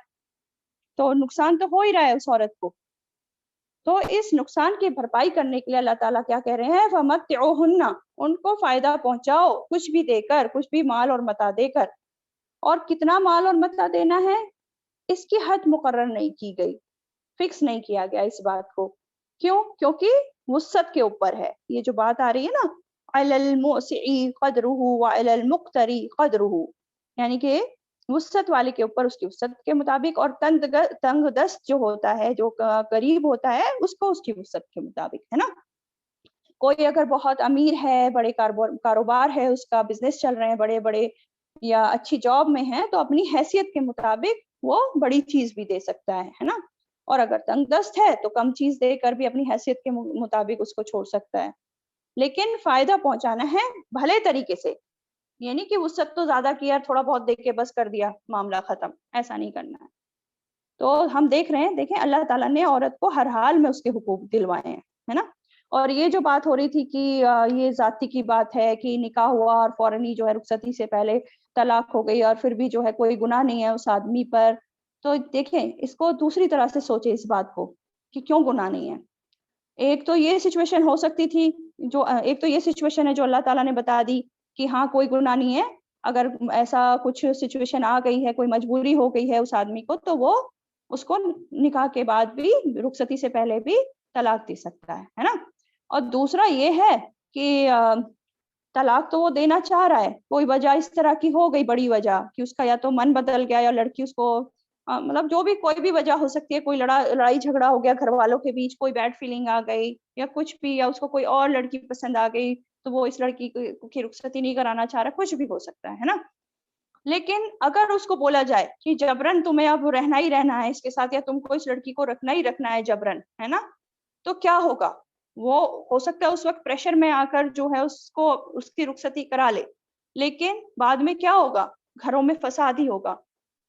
تو نقصان تو ہو ہی رہا ہے اس عورت کو. تو اس نقصان کی بھرپائی کرنے کے لیے اللہ تعالیٰ کیا کہہ رہے ہیں؟ فَمَتِّعُوهُنَّ، ان کو فائدہ پہنچاؤ کچھ بھی دے کر، کچھ بھی مال اور متاع دے کر. اور کتنا مال اور متاع دینا ہے اس کی حد مقرر نہیں کی گئی، فکس نہیں کیا گیا اس بات کو. کیوں؟ کیونکہ وسعت کے اوپر ہے. یہ جو بات آ رہی ہے نا، عَلَى الْمُوسِعِ قَدْرُهُ وَعَلَى الْمُقْتَرِ قَدْرُهُ، یعنی کہ وسعت والے کے اوپر اس کی وسعت کے مطابق، اور تنگ دست جو ہوتا ہے، جو غریب ہوتا ہے، اس کو اس کی وسعت کے مطابق، ہے نا. کوئی اگر بہت امیر ہے، بڑے کاروبار ہے، اس کا بزنس چل رہے ہیں بڑے بڑے، یا اچھی جاب میں ہے، تو اپنی حیثیت کے مطابق وہ بڑی چیز بھی دے سکتا ہے نا. اور اگر تنگ دست ہے تو کم چیز دے کر بھی اپنی حیثیت کے مطابق اس کو چھوڑ سکتا ہے. لیکن فائدہ پہنچانا ہے بھلے طریقے سے، یعنی کہ وسعت تو زیادہ کیا، تھوڑا بہت دے کے بس کر دیا معاملہ ختم، ایسا نہیں کرنا ہے. تو ہم دیکھ رہے ہیں، دیکھیں اللہ تعالیٰ نے عورت کو ہر حال میں اس کے حقوق دلوائے ہیں، ہے نا. اور یہ جو بات ہو رہی تھی کہ یہ ذاتی کی بات ہے کہ نکاح ہوا اور فوراً ہی جو ہے رخصتی سے پہلے طلاق ہو گئی اور پھر بھی جو ہے کوئی گناہ نہیں ہے اس آدمی پر، تو دیکھیں اس کو دوسری طرح سے سوچے اس بات کو کہ کیوں گناہ نہیں ہے. ایک تو یہ سچویشن ہو سکتی تھی، ایک تو یہ سچویشن ہے جو اللہ تعالیٰ نے بتا دی کہ ہاں کوئی گناہ نہیں ہے. اگر ایسا کچھ سچویشن آ گئی ہے، کوئی مجبوری ہو گئی ہے اس آدمی کو، تو وہ اس کو نکاح کے بعد بھی، رخصتی سے پہلے بھی طلاق دے سکتا ہے نا. اور دوسرا یہ ہے کہ طلاق تو وہ دینا چاہ رہا ہے، کوئی وجہ اس طرح کی ہو گئی، بڑی وجہ کہ اس کا یا تو من بدل گیا، یا لڑکی اس کو مطلب جو بھی کوئی بھی وجہ ہو سکتی ہے، کوئی لڑائی جھگڑا ہو گیا گھر والوں کے بیچ، کوئی بیڈ فیلنگ آ گئی یا کچھ بھی، یا اس کو کوئی اور لڑکی پسند آ گئی تو وہ اس لڑکی کی رخصتی نہیں کرانا چاہ رہا، کچھ بھی ہو سکتا ہے نا. لیکن اگر اس کو بولا جائے کہ جبرن تمہیں اب رہنا ہی رہنا ہے اس کے ساتھ، یا تم کو اس لڑکی کو رکھنا ہی رکھنا ہے جبرن، ہے نا، تو کیا ہوگا؟ وہ ہو سکتا ہے اس وقت پریشر میں آ کر جو ہے اس کو اس کی رخصتی کرا لے، لیکن بعد میں کیا ہوگا؟ گھروں میں فساد ہی ہوگا.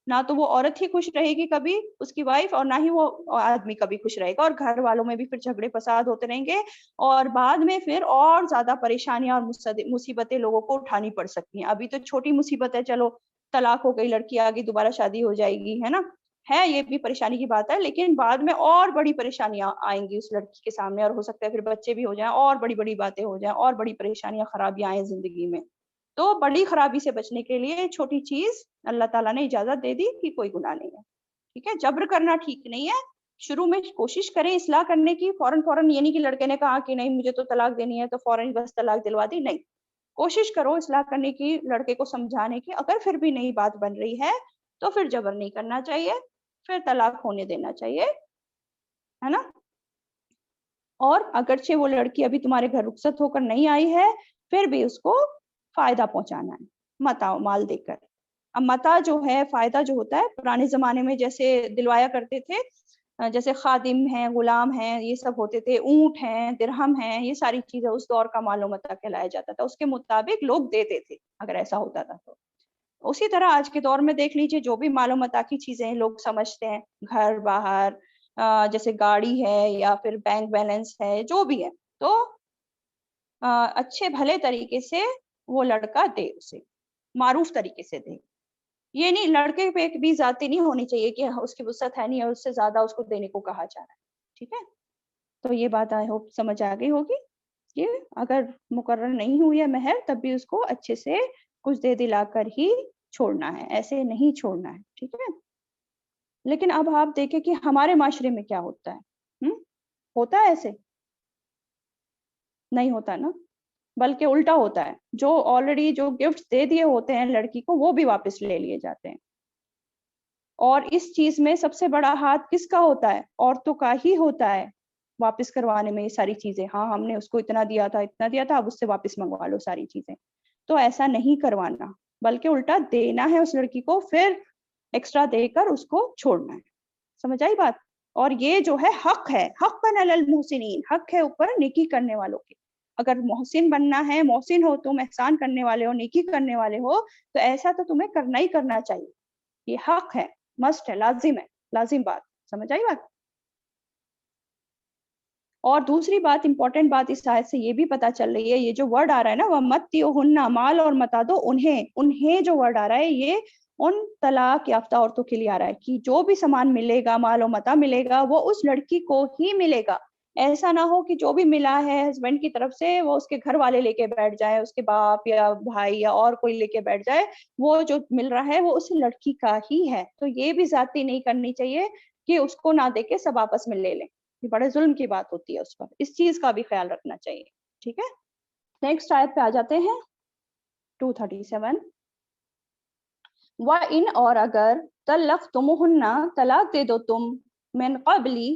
نہ تو وہ عورت ہی خوش رہے گی کبھی، اس کی وائف، اور نہ ہی وہ آدمی کبھی خوش رہے گا، اور گھر والوں میں بھی پھر جھگڑے فساد ہوتے رہیں گے، اور بعد میں پھر اور زیادہ پریشانیاں اور مصیبتیں لوگوں کو اٹھانی پڑ سکتی ہیں. ابھی تو چھوٹی مصیبت ہے، چلو طلاق ہو گئی، لڑکی آ گئی، دوبارہ شادی ہو جائے گی، ہے نا، ہے یہ بھی پریشانی کی بات ہے، لیکن بعد میں اور بڑی پریشانیاں آئیں گی اس لڑکی کے سامنے، اور ہو سکتا ہے پھر بچے بھی ہو جائیں، اور بڑی بڑی باتیں ہو جائیں، اور بڑی پریشانیاں خرابیاں آئیں زندگی میں. تو بڑی خرابی سے بچنے کے لیے چھوٹی چیز اللہ تعالیٰ نے اجازت دے دی کہ کوئی گناہ نہیں ہے. ٹھیک ہے، جبر کرنا ٹھیک نہیں ہے. شروع میں کوشش کریں اصلاح کرنے کی، فوراً یہ نہیں کہ لڑکے نے کہا کہ نہیں مجھے تو طلاق دینی ہے تو فوراً بس طلاق دلوا دی، نہیں. کوشش کرو اصلاح کرنے کی، لڑکے کو سمجھانے کی. اگر پھر بھی نہیں بات بن رہی ہے تو پھر جبر نہیں کرنا چاہیے، پھر طلاق ہونے دینا چاہیے، ہے نا. اور اگرچہ وہ لڑکی ابھی تمہارے گھر رخصت ہو کر نہیں آئی ہے، پھر بھی اس کو فائدہ پہنچانا ہے، متاع مال دے کر. اب متاع جو ہے، فائدہ جو ہوتا ہے، پرانے زمانے میں جیسے دلوایا کرتے تھے، جیسے خادم ہیں، غلام ہیں، یہ سب ہوتے تھے، اونٹ ہیں، درہم ہیں، یہ ساری چیزیں اس دور کا مال و متاع کہلایا جاتا تھا. اس کے مطابق لوگ دیتے تھے اگر ایسا ہوتا تھا تو. اسی طرح آج کے دور میں دیکھ لیجئے، جو بھی مال و متاع کی چیزیں لوگ سمجھتے ہیں، گھر باہر، جیسے گاڑی ہے یا پھر بینک بیلنس ہے، جو بھی ہے، تو اچھے بھلے طریقے سے وہ لڑکا دے، اسے معروف طریقے سے دے. یہ نہیں، لڑکے پہ بھی ذاتی نہیں ہونی چاہیے کہ اس کی وسعت ہے نہیں اور اس سے زیادہ اس کو دینے کو کہا جا رہا ہے. ٹھیک ہے، تو یہ بات آئی ہوپ سمجھ آ گئی ہوگی کہ اگر مقرر نہیں ہوئی ہے مہر، تب بھی اس کو اچھے سے کچھ دے دلا کر ہی چھوڑنا ہے, ایسے نہیں چھوڑنا ہے, ٹھیک ہے. لیکن اب آپ دیکھیں کہ ہمارے معاشرے میں کیا ہوتا ہے, ہوتا ہے ایسے؟ نہیں ہوتا نا, بلکہ الٹا ہوتا ہے, جو آلریڈی جو گفٹ دے دیے ہوتے ہیں لڑکی کو وہ بھی واپس لے لیے جاتے ہیں. اور اس چیز میں سب سے بڑا ہاتھ کس کا ہوتا ہے؟ عورتوں کا ہی ہوتا ہے واپس کروانے میں یہ ساری چیزیں. ہاں ہم نے اس کو اتنا دیا تھا, اب اس سے واپس منگوا لو ساری چیزیں. تو ایسا نہیں کروانا, بلکہ الٹا دینا ہے اس لڑکی کو, پھر ایکسٹرا دے کر اس کو چھوڑنا ہے. سمجھ آئی بات؟ اور یہ جو ہے حق ہے, حقاً علی المحسنین, حق ہے اوپر نیکی کرنے والوں کے. اگر محسن بننا ہے, محسن ہو تم, احسان کرنے والے ہو, نیکی کرنے والے ہو, تو ایسا تو تمہیں کرنا ہی کرنا چاہیے. یہ حق ہے, مسٹ ہے, لازم ہے, لازم بات. سمجھ آئی بات؟ اور دوسری بات, امپورٹنٹ بات اس آیت سے یہ بھی پتا چل رہی ہے, یہ جو ورڈ آ رہا ہے نا, وَمَتِّعُوهُنَّ, مال اور متا دو انہیں جو ورڈ آ رہا ہے یہ ان طلاق یافتہ عورتوں کے لیے آ رہا ہے کہ جو بھی سامان ملے گا, مال و متا ملے گا, وہ اس لڑکی کو ہی ملے گا. ایسا نہ ہو کہ جو بھی ملا ہے ہسبینڈ کی طرف سے وہ اس کے گھر والے لے کے بیٹھ جائیں, اس کے باپ یا بھائی یا اور کوئی لے کے بیٹھ جائے, وہ جو مل رہا ہے وہ اس لڑکی کا ہی ہے. تو یہ بھی زیادتی نہیں کرنی چاہیے کہ اس کو نہ دے کے سب آپس میں لے لیں, یہ بڑے ظلم کی بات ہوتی ہے اس پر. اس چیز کا بھی خیال رکھنا چاہیے, ٹھیک ہے. نیکسٹ آیت پہ آ جاتے ہیں, 237. وَإِنْ, اور اگر, طَلَّقْتُمُوهُنَّ, طلاق دے دو تم, مِنْ قَبْلِ,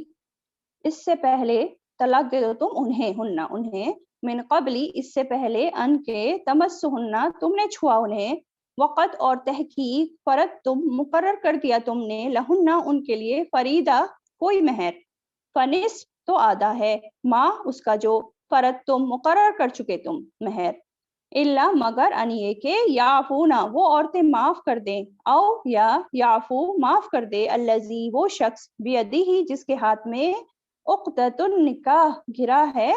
اس سے پہلے, طلاق دے دو تم انہیں, من قبلی, اس سے پہلے, ان کے, تمسہن, تم نے چھوا انہیں, وقت, اور تحقیق, فرض تم, مقرر کر دیا تم نے, لہن, ان کے لیے, فریدہ, کوئی مہر, فنصف, تو آدھا ہے, ما, اس کا جو, فرض تم, مقرر کر چکے تم مہر, الا, مگر, ان یہ کہ, یعفونا, وہ عورتیں معاف کر دیں, او, یا, یعفو, معاف کر دے, الذی, وہ شخص, بیدہ, جس کے ہاتھ میں, عقدۃ النکاح, گھرا ہے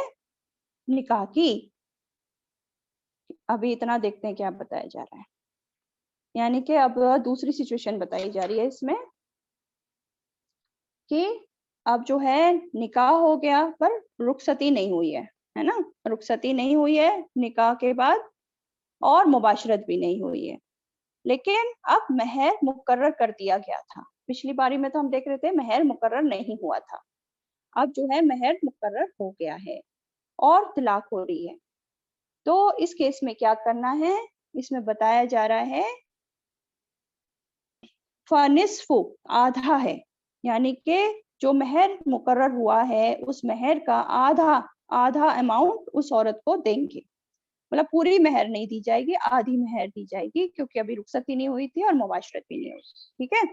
نکاح کی. ابھی اتنا دیکھتے ہیں کیا بتایا جا رہا ہے. یعنی کہ اب دوسری سچویشن بتائی جا رہی ہے اس میں کہ اب جو ہے نکاح ہو گیا پر رخصتی نہیں ہوئی ہے نا, رخصتی نہیں ہوئی ہے نکاح کے بعد, اور مباشرت بھی نہیں ہوئی ہے, لیکن اب مہر مقرر کر دیا گیا تھا. پچھلی باری میں تو ہم دیکھ رہے تھے مہر مقرر نہیں ہوا تھا, اب جو ہے مہر مقرر ہو گیا ہے اور طلاق ہو رہی ہے. تو اس کیس میں کیا کرنا ہے, اس میں بتایا جا رہا ہے فنصف, آدھا ہے, یعنی کہ جو مہر مقرر ہوا ہے اس مہر کا آدھا اماؤنٹ اس عورت کو دیں گے. مطلب پوری مہر نہیں دی جائے گی, آدھی مہر دی جائے گی, کیونکہ ابھی رخصتی نہیں ہوئی تھی اور مباشرت بھی نہیں ہوئی. ٹھیک ہے,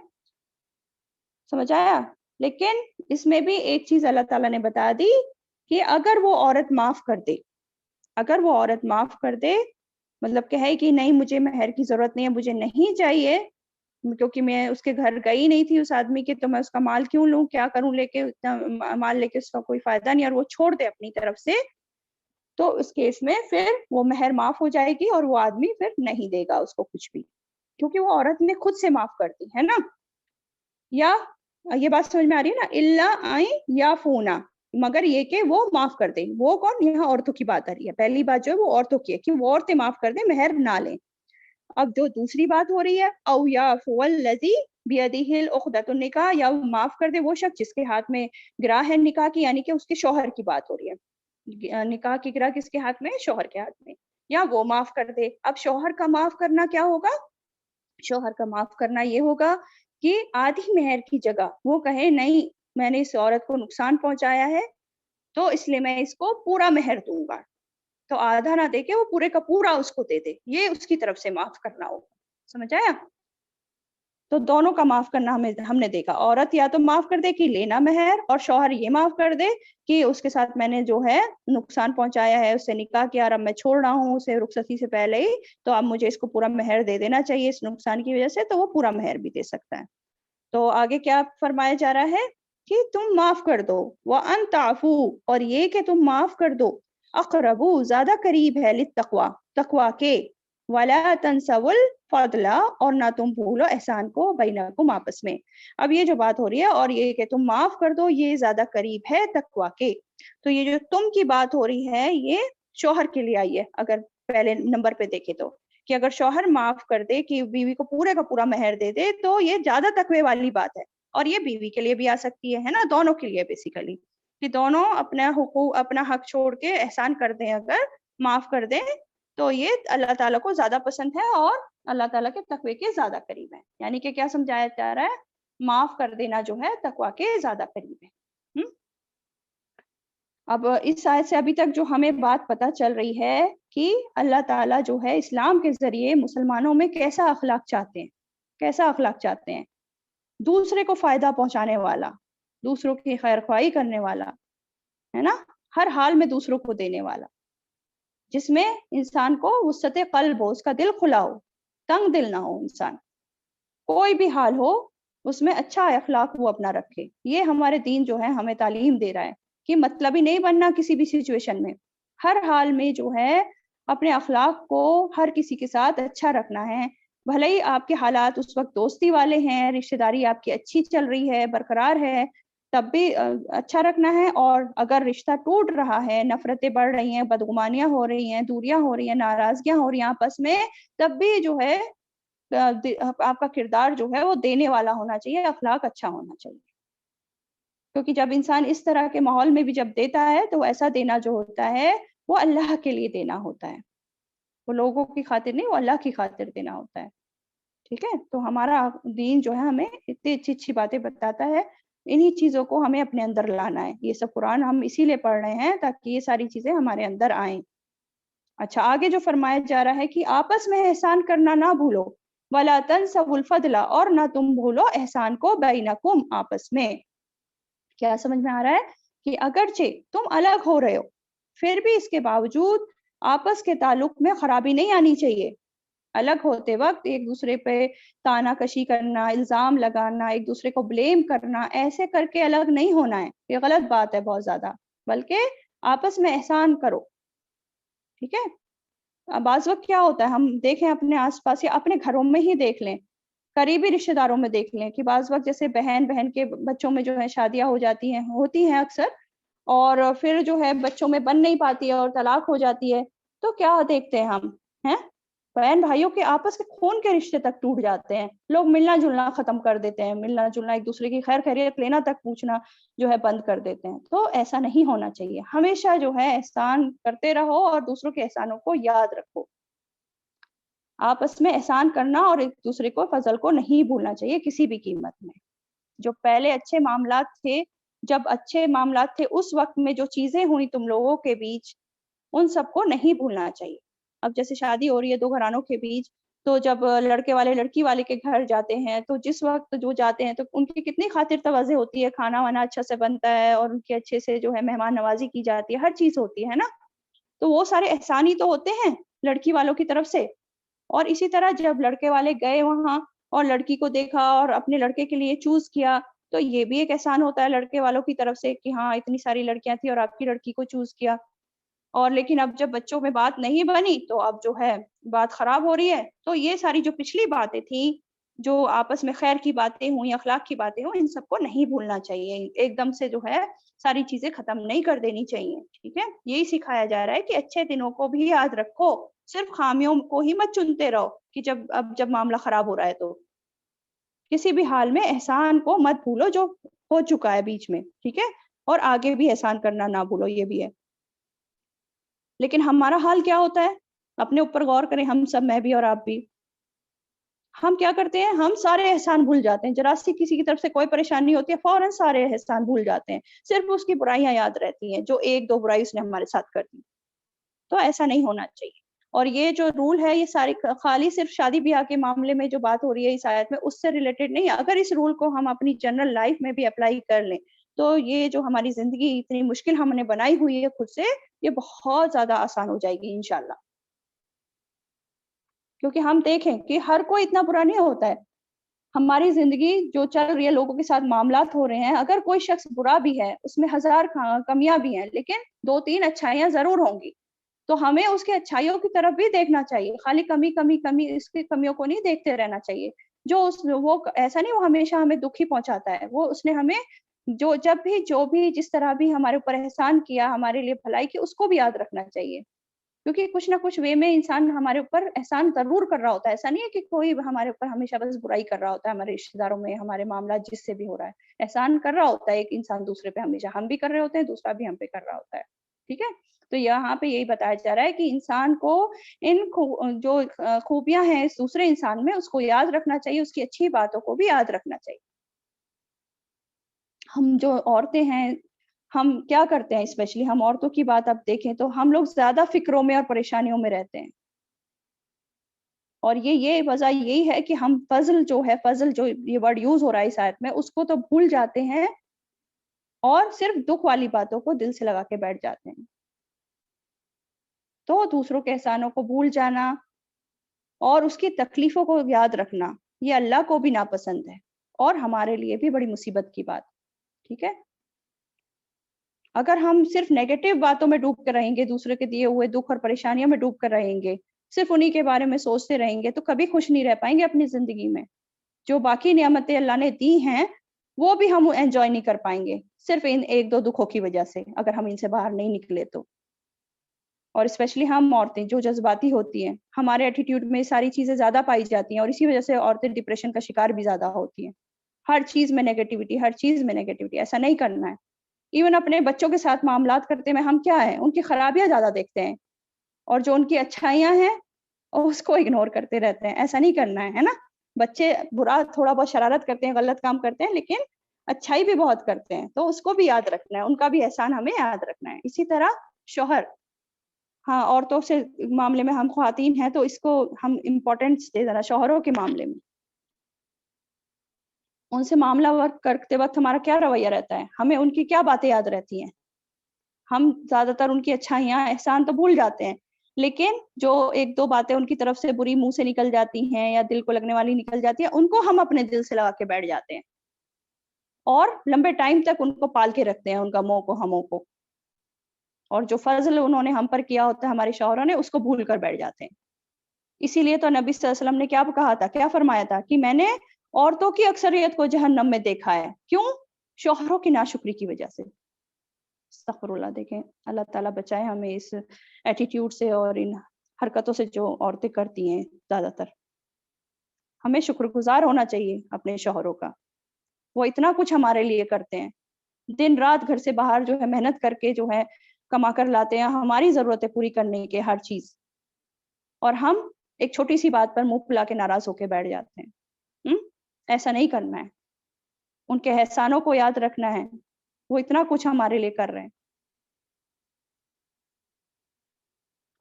سمجھ آیا؟ لیکن اس میں بھی ایک چیز اللہ تعالیٰ نے بتا دی کہ اگر وہ عورت معاف کر دے, اگر وہ عورت معاف کر دے, مطلب کہے کہ نہیں مجھے مہر کی ضرورت نہیں ہے, مجھے نہیں چاہیے, کیونکہ میں اس کے گھر گئی نہیں تھی اس آدمی کے, تو میں اس کا مال کیوں لوں, کیا کروں لے کے, اتنا مال لے کے اس کا کوئی فائدہ نہیں, اور وہ چھوڑ دے اپنی طرف سے, تو اس کیس میں پھر وہ مہر معاف ہو جائے گی اور وہ آدمی پھر نہیں دے گا اس کو کچھ بھی, کیونکہ وہ عورت نے خود سے معاف کر دی ہے نا. یا یہ بات سمجھ میں آ رہی ہے نا, اللہ آئیں یا فونا, مگر یہ کہ وہ معاف کر دیں. وہ کون, یہاں عورتوں کی بات آ رہی ہے, پہلی بات جو ہے وہ عورتوں کی ہے کہ وہ عورتیں معاف کر دیں, مہر نہ لیں. اب جو دوسری بات ہو رہی ہے, او یعفو الذی بیدہ العقدۃ النکاح, یا معاف کر دے وہ شخص جس کے ہاتھ میں گرہ ہے نکاح کی, یعنی کہ اس کے شوہر کی بات ہو رہی ہے, نکاح کی گرہ کس کے ہاتھ میں, شوہر کے ہاتھ میں, یا وہ معاف کر دے. اب شوہر کا معاف کرنا کیا ہوگا, شوہر کا معاف کرنا یہ ہوگا کہ آدھی مہر کی جگہ وہ کہے نہیں میں نے اس عورت کو نقصان پہنچایا ہے تو اس لیے میں اس کو پورا مہر دوں گا, تو آدھا نہ دے کے وہ پورے کا پورا اس کو دے دے, یہ اس کی طرف سے معاف کرنا ہوگا. سمجھ آیا؟ تو دونوں کا معاف کرنا ہم نے دیکھا, عورت یا تو معاف کر دے کہ لینا مہر, اور شوہر یہ معاف کر دے کہ اس کے ساتھ میں نے جو ہے نقصان پہنچایا ہے, اس سے نکاح کیا اور اب میں چھوڑ رہا ہوں اسے رخصتی سے پہلے ہی, تو اب مجھے اس کو پورا مہر دے دینا چاہیے اس نقصان کی وجہ سے, تو وہ پورا مہر بھی دے سکتا ہے. تو آگے کیا فرمایا جا رہا ہے کہ تم معاف کر دو, وَأَن تَعْفُوا, اور یہ کہ تم معاف کر دو, اقربو, زیادہ قریب ہے, للتقوی, تقوی کے, وَلَا تَنْسَوُا الْفَضْلَ, اور نہ تم بھولو احسان کو, بینکم, آپس میں. اب یہ جو بات ہو رہی ہے اور یہ کہ تم معاف کر دو, یہ زیادہ قریب ہے تقوی کے. تو یہ جو تم کی بات ہو رہی ہے یہ شوہر کے لیے آئی ہے, اگر پہلے نمبر پہ دیکھے تو, کہ اگر شوہر معاف کر دے کہ بیوی کو پورے کا پورا مہر دے دے تو یہ زیادہ تقوی والی بات ہے، اور یہ بیوی کے لیے بھی آ سکتی ہے نا، دونوں کے لیے بیسیکلی، کہ دونوں اپنا حقوق اپنا حق چھوڑ کے احسان کر دیں، اگر معاف کر دیں تو یہ اللہ تعالیٰ کو زیادہ پسند ہے اور اللہ تعالیٰ کے تقوی کے زیادہ قریب ہے. یعنی کہ کیا سمجھایا جا رہا ہے؟ معاف کر دینا جو ہے تقوی کے زیادہ قریب ہے. اب اس آیت سے ابھی تک جو ہمیں بات پتہ چل رہی ہے کہ اللہ تعالیٰ جو ہے اسلام کے ذریعے مسلمانوں میں کیسا اخلاق چاہتے ہیں، دوسرے کو فائدہ پہنچانے والا، دوسروں کی خیر خواہی کرنے والا، ہے نا، ہر حال میں دوسروں کو دینے والا، جس میں انسان کو وسعت قلب ہو، اس کا دل کھلا ہو، تنگ دل نہ ہو، انسان کوئی بھی حال ہو اس میں اچھا اخلاق وہ اپنا رکھے. یہ ہمارے دین جو ہے ہمیں تعلیم دے رہا ہے کہ مطلب ہی نہیں بننا کسی بھی سچویشن میں، ہر حال میں جو ہے اپنے اخلاق کو ہر کسی کے ساتھ اچھا رکھنا ہے. بھلے ہی آپ کے حالات اس وقت دوستی والے ہیں، رشتہ داری آپ کی اچھی چل رہی ہے، برقرار ہے، تب بھی اچھا رکھنا ہے. اور اگر رشتہ ٹوٹ رہا ہے، نفرتیں بڑھ رہی ہیں، بدگمانیاں ہو رہی ہیں، دوریاں ہو رہی ہیں، ناراضگیاں ہو رہی ہیں آپس میں، تب بھی جو ہے آپ کا کردار جو ہے وہ دینے والا ہونا چاہیے، اخلاق اچھا ہونا چاہیے. کیونکہ جب انسان اس طرح کے ماحول میں بھی جب دیتا ہے تو ایسا دینا جو ہوتا ہے وہ اللہ کے لیے دینا ہوتا ہے، وہ لوگوں کی خاطر نہیں، وہ اللہ کی خاطر دینا ہوتا ہے. ٹھیک ہے، تو ہمارا دین جو ہے ہمیں اتنی اچھی اچھی باتیں بتاتا ہے، انہی چیزوں کو ہمیں اپنے اندر لانا ہے. یہ سب قرآن ہم اسی لیے پڑھ رہے ہیں تاکہ یہ ساری چیزیں ہمارے اندر آئیں. اچھا، آگے جو فرمایا جا رہا ہے کہ آپس میں احسان کرنا نہ بھولو، وَلَا تَنْسَوُا الْفَضْلَ، اور نہ تم بھولو احسان کو، بینکم، آپس میں. کیا سمجھ میں آ رہا ہے کہ اگرچہ تم الگ ہو رہے ہو پھر بھی اس کے باوجود آپس کے تعلق میں خرابی نہیں آنی چاہیے. الگ ہوتے وقت ایک دوسرے پہ تانا کشی کرنا، الزام لگانا، ایک دوسرے کو بلیم کرنا، ایسے کر کے الگ نہیں ہونا ہے، یہ غلط بات ہے بہت زیادہ، بلکہ آپس میں احسان کرو. ٹھیک ہے، بعض وقت کیا ہوتا ہے، ہم دیکھیں اپنے آس پاس یا اپنے گھروں میں ہی دیکھ لیں، قریبی رشتہ داروں میں دیکھ لیں کہ بعض وقت جیسے بہن کے بچوں میں جو ہے شادیاں ہوتی ہیں اکثر، اور پھر جو ہے بچوں میں بن نہیں پاتی ہے اور طلاق ہو جاتی ہے، تو کیا دیکھتے ہیں ہم ہیں، بہن بھائیوں کے آپس کے خون کے رشتے تک ٹوٹ جاتے ہیں، لوگ ملنا جلنا ختم کر دیتے ہیں، ملنا جلنا ایک دوسرے کی خیر خیریت لینا تک پوچھنا جو ہے بند کر دیتے ہیں. تو ایسا نہیں ہونا چاہیے، ہمیشہ جو ہے احسان کرتے رہو اور دوسروں کے احسانوں کو یاد رکھو. آپس میں احسان کرنا اور ایک دوسرے کو فضل کو نہیں بھولنا چاہیے کسی بھی قیمت میں. جو پہلے اچھے معاملات تھے، جب اچھے معاملات تھے اس وقت میں جو چیزیں ہوئی تم لوگوں کے بیچ، ان سب کو نہیں بھولنا چاہیے. اب جیسے شادی ہو رہی ہے دو گھرانوں کے بیچ، تو جب لڑکے والے لڑکی والے کے گھر جاتے ہیں تو جس وقت جو جاتے ہیں تو ان کی کتنی خاطر تواضع ہوتی ہے، کھانا وانا اچھا سے بنتا ہے اور ان کی اچھے سے جو ہے مہمان نوازی کی جاتی ہے، ہر چیز ہوتی ہے نا. تو وہ سارے احسان ہی تو ہوتے ہیں لڑکی والوں کی طرف سے. اور اسی طرح جب لڑکے والے گئے وہاں اور لڑکی کو دیکھا اور اپنے لڑکے کے لیے چوز کیا، تو یہ بھی ایک احسان ہوتا ہے لڑکے والوں کی طرف سے کہ ہاں اتنی ساری لڑکیاں تھیں اور آپ کی لڑکی کو چوز کیا. اور لیکن اب جب بچوں میں بات نہیں بنی تو اب جو ہے بات خراب ہو رہی ہے. تو یہ ساری جو پچھلی باتیں تھیں، جو آپس میں خیر کی باتیں ہوئیں، اخلاق کی باتیں ہوں، ان سب کو نہیں بھولنا چاہیے، ایک دم سے جو ہے ساری چیزیں ختم نہیں کر دینی چاہیے. ٹھیک ہے، یہی سکھایا جا رہا ہے کہ اچھے دنوں کو بھی یاد رکھو، صرف خامیوں کو ہی مت چنتے رہو کہ جب معاملہ خراب ہو رہا ہے تو کسی بھی حال میں احسان کو مت بھولو جو ہو چکا ہے بیچ میں. ٹھیک ہے، اور آگے بھی احسان کرنا نہ بھولو، یہ بھی ہے. لیکن ہمارا حال کیا ہوتا ہے، اپنے اوپر غور کریں، ہم سب، میں بھی اور آپ بھی، ہم کیا کرتے ہیں، ہم سارے احسان بھول جاتے ہیں. ذرا سی کسی کی طرف سے کوئی پریشانی ہوتی ہے فوراً سارے احسان بھول جاتے ہیں، صرف اس کی برائیاں یاد رہتی ہیں جو ایک دو برائی اس نے ہمارے ساتھ کر دی. تو ایسا نہیں ہونا چاہیے. اور یہ جو رول ہے یہ ساری خالی صرف شادی بیاہ کے معاملے میں جو بات ہو رہی ہے اس آیت میں، اس سے ریلیٹڈ نہیں. اگر اس رول کو ہم اپنی جنرل لائف میں بھی اپلائی کر لیں تو یہ جو ہماری زندگی اتنی مشکل ہم نے بنائی ہوئی ہے خود سے، یہ بہت زیادہ آسان ہو جائے گی انشاءاللہ. کیونکہ ہم دیکھیں کہ ہر کوئی اتنا برا نہیں ہوتا ہے. ہماری زندگی جو چل رہی ہے، لوگوں کے ساتھ معاملات ہو رہے ہیں، اگر کوئی شخص برا بھی ہے اس میں ہزار کمیاں بھی ہیں، لیکن دو تین اچھائیاں ضرور ہوں گی. تو ہمیں اس کے اچھائیوں کی طرف بھی دیکھنا چاہیے، خالی کمی اس کی کمیوں کو نہیں دیکھتے رہنا چاہیے. وہ ایسا نہیں وہ ہمیشہ ہمیں دکھ ہی پہنچاتا ہے، وہ اس نے ہمیں جو بھی جس طرح بھی ہمارے اوپر احسان کیا، ہمارے لیے بھلائی کی، اس کو بھی یاد رکھنا چاہیے. کیونکہ کچھ نہ کچھ وے میں انسان ہمارے اوپر احسان ضرور کر رہا ہوتا ہے. ایسا نہیں ہے کہ کوئی ہمارے اوپر ہمیشہ بس برائی کر رہا ہوتا ہے. ہمارے رشتے داروں میں, ہمارے معاملات جس سے بھی ہو رہا ہے, احسان کر رہا ہوتا ہے ایک انسان دوسرے پہ ہمیشہ. ہم بھی کر رہے ہوتے ہیں, دوسرا بھی ہم پہ کر رہا ہوتا ہے. ٹھیک ہے, تو یہاں پہ یہی بتایا جا رہا ہے کہ انسان کو ان جو خوبیاں ہیں اس دوسرے انسان میں, اس کو یاد رکھنا چاہیے, اس کی اچھی باتوں کو بھی یاد رکھنا چاہیے. ہم جو عورتیں ہیں, ہم کیا کرتے ہیں, اسپیشلی ہم عورتوں کی بات اب دیکھیں تو ہم لوگ زیادہ فکروں میں اور پریشانیوں میں رہتے ہیں. اور یہ وجہ یہی ہے کہ ہم فضل جو یہ ورڈ یوز ہو رہا ہے اس آیت میں, اس کو تو بھول جاتے ہیں اور صرف دکھ والی باتوں کو دل سے لگا کے بیٹھ جاتے ہیں. تو دوسروں کے احسانوں کو بھول جانا اور اس کی تکلیفوں کو یاد رکھنا, یہ اللہ کو بھی ناپسند ہے اور ہمارے لیے بھی بڑی مصیبت کی بات. ٹھیک ہے, اگر ہم صرف نیگیٹو باتوں میں ڈوب کر رہیں گے, دوسرے کے دیے ہوئے دکھ اور پریشانیوں میں ڈوب کر رہیں گے, صرف انہی کے بارے میں سوچتے رہیں گے, تو کبھی خوش نہیں رہ پائیں گے اپنی زندگی میں. جو باقی نعمتیں اللہ نے دی ہیں وہ بھی ہم انجوائے نہیں کر پائیں گے, صرف ان ایک دو دکھوں کی وجہ سے, اگر ہم ان سے باہر نہیں نکلے تو. اور اسپیشلی ہم عورتیں جو جذباتی ہوتی ہیں, ہمارے ایٹیٹیوڈ میں ساری چیزیں زیادہ پائی جاتی ہیں, اور اسی وجہ سے عورتیں ڈپریشن کا شکار بھی زیادہ ہوتی ہیں. ہر چیز میں نیگیٹیوٹی, ہر چیز میں نیگیٹیوٹی, ایسا نہیں کرنا ہے. ایون اپنے بچوں کے ساتھ معاملات کرتے میں ہم کیا ہیں, ان کی خرابیاں زیادہ دیکھتے ہیں, اور جو ان کی اچھائیاں ہیں اس کو اگنور کرتے رہتے ہیں. ایسا نہیں کرنا ہے نا. بچے برا تھوڑا بہت شرارت کرتے ہیں, غلط کام کرتے ہیں, لیکن اچھائی بھی بہت کرتے ہیں, تو اس کو بھی یاد رکھنا ہے, ان کا بھی احسان ہمیں یاد رکھنا ہے. اسی طرح شوہر, ہاں عورتوں سے معاملے میں ہم خواتین ہیں تو اس کو ہم امپورٹینس دے دینا. شوہروں کے معاملے میں ان سے معاملہ ورک کرتے وقت ہمارا کیا رویہ رہتا ہے, ہمیں ان کی کیا باتیں یاد رہتی ہیں. ہم زیادہ تر ان کی اچھائیاں احسان تو بھول جاتے ہیں, لیکن جو ایک دو باتیں ان کی طرف سے بری منہ سے نکل جاتی ہیں یا دل کو لگنے والی نکل جاتی ہیں, ان کو ہم اپنے دل سے لگا کے بیٹھ جاتے ہیں, اور لمبے ٹائم تک ان کو پال کے رکھتے ہیں, ان کا موہ کو, ہموں کو. اور جو فضل انہوں نے ہم پر کیا ہوتا ہے ہمارے شوہروں نے, اس کو بھول کر بیٹھ جاتے ہیں. اسی لیے تو نبی صلی اللہ علیہ وسلم نے کیا کہا تھا, کیا فرمایا تھا, کہ میں نے عورتوں کی اکثریت کو جہنم میں دیکھا ہے. کیوں؟ شوہروں کی ناشکری کی وجہ سے. استغفر اللہ. دیکھیں اللہ تعالیٰ بچائے ہمیں اس ایٹیٹیوڈ سے اور ان حرکتوں سے جو عورتیں کرتی ہیں. زیادہ تر ہمیں شکر گزار ہونا چاہیے اپنے شوہروں کا, وہ اتنا کچھ ہمارے لیے کرتے ہیں, دن رات گھر سے باہر جو ہے محنت کر کے جو ہے کما کر لاتے ہیں ہماری ضرورتیں پوری کرنے کے, ہر چیز, اور ہم ایک چھوٹی سی بات پر منہ پھلا کے ناراض ہو کے بیٹھ جاتے ہیں. ایسا نہیں کرنا ہے, ان کے احسانوں کو یاد رکھنا ہے, وہ اتنا کچھ ہمارے لیے کر رہے ہیں.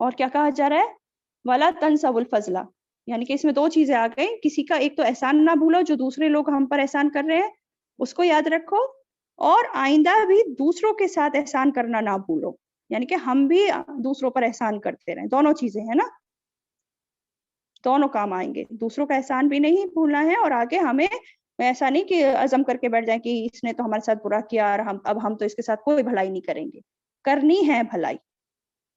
اور کیا کہا جا رہا ہے, وَلَا تَنْسَوُا الْفَضْلَ, یعنی کہ اس میں دو چیزیں آ گئی. کسی کا ایک تو احسان نہ بھولو, جو دوسرے لوگ ہم پر احسان کر رہے ہیں اس کو یاد رکھو, اور آئندہ بھی دوسروں کے ساتھ احسان کرنا نہ بھولو, یعنی کہ ہم بھی دوسروں پر احسان کرتے رہیں. دونوں چیزیں ہیں نا, دونوں کام آئیں گے. دوسروں کا احسان بھی نہیں بھولنا ہے, اور آگے ہمیں ایسا نہیں کہ عزم کر کے بیٹھ جائیں کہ اس نے تو ہمارے ساتھ برا کیا اور اب ہم تو اس کے ساتھ کوئی بھلائی نہیں کریں گے. کرنی ہے بھلائی,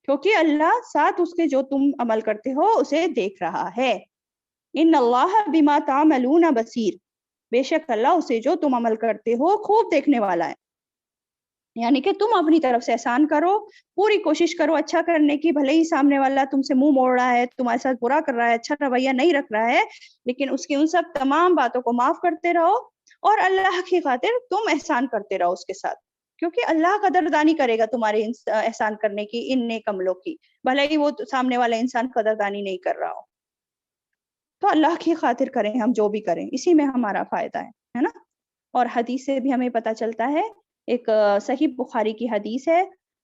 کیونکہ اللہ ساتھ اس کے جو تم عمل کرتے ہو اسے دیکھ رہا ہے. ان اللہ بما تعملون بصیر, بے شک اللہ اسے جو تم عمل کرتے ہو خوب دیکھنے والا ہے. یعنی کہ تم اپنی طرف سے احسان کرو, پوری کوشش کرو اچھا کرنے کی, بھلے ہی سامنے والا تم سے منہ موڑ رہا ہے, تمہارے ساتھ برا کر رہا ہے, اچھا رویہ نہیں رکھ رہا ہے, لیکن اس کی ان سب تمام باتوں کو معاف کرتے رہو, اور اللہ کی خاطر تم احسان کرتے رہو اس کے ساتھ, کیونکہ اللہ قدردانی کرے گا تمہارے احسان کرنے کی, ان نیک عملوں کی, بھلے ہی وہ سامنے والا انسان قدردانی نہیں کر رہا ہو. تو اللہ کی خاطر کریں ہم جو بھی کریں, اسی میں ہمارا فائدہ ہے نا. اور حدیث سے بھی ہمیں پتہ چلتا ہے, ایک صحیح بخاری کی حدیث ہے,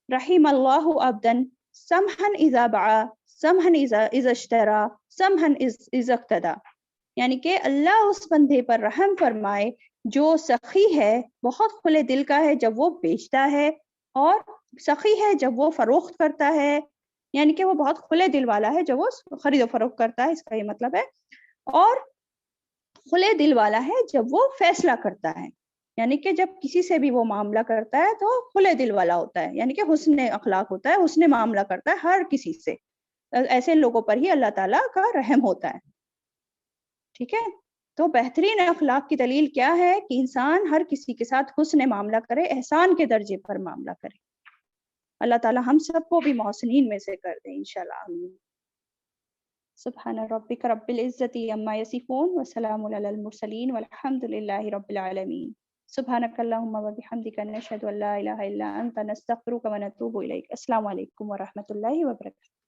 رحم اللہ عبدن سمحن اذا باع سمحن اذا اشترى سمحن اذا اقتدى, یعنی کہ اللہ اس بندے پر رحم فرمائے جو سخی ہے, بہت کھلے دل کا ہے جب وہ بیچتا ہے, اور سخی ہے جب وہ فروخت کرتا ہے, یعنی کہ وہ بہت کھلے دل والا ہے جب وہ خرید و فروخت کرتا ہے, اس کا یہ مطلب ہے. اور کھلے دل والا ہے جب وہ فیصلہ کرتا ہے, یعنی کہ جب کسی سے بھی وہ معاملہ کرتا ہے تو کھلے دل والا ہوتا ہے, یعنی کہ حسن اخلاق ہوتا ہے, حسن معاملہ کرتا ہے ہر کسی سے. ایسے لوگوں پر ہی اللہ تعالیٰ کا رحم ہوتا ہے. ٹھیک ہے, تو بہترین اخلاق کی دلیل کیا ہے, کہ انسان ہر کسی کے ساتھ حسن معاملہ کرے, احسان کے درجے پر معاملہ کرے. اللہ تعالی ہم سب کو بھی محسنین میں سے کر دیں انشاءاللہ، آمین۔ سبحان ربک رب العزت عما یصفون وسلام علی المرسلین والحمد للہ رب العالمین۔ سبحانک اللہم وبحمدک نشہد ان لا الہ الا انت نستغفرک ونتوب الیک۔ السلام علیکم ورحمۃ اللہ وبرکاتہ۔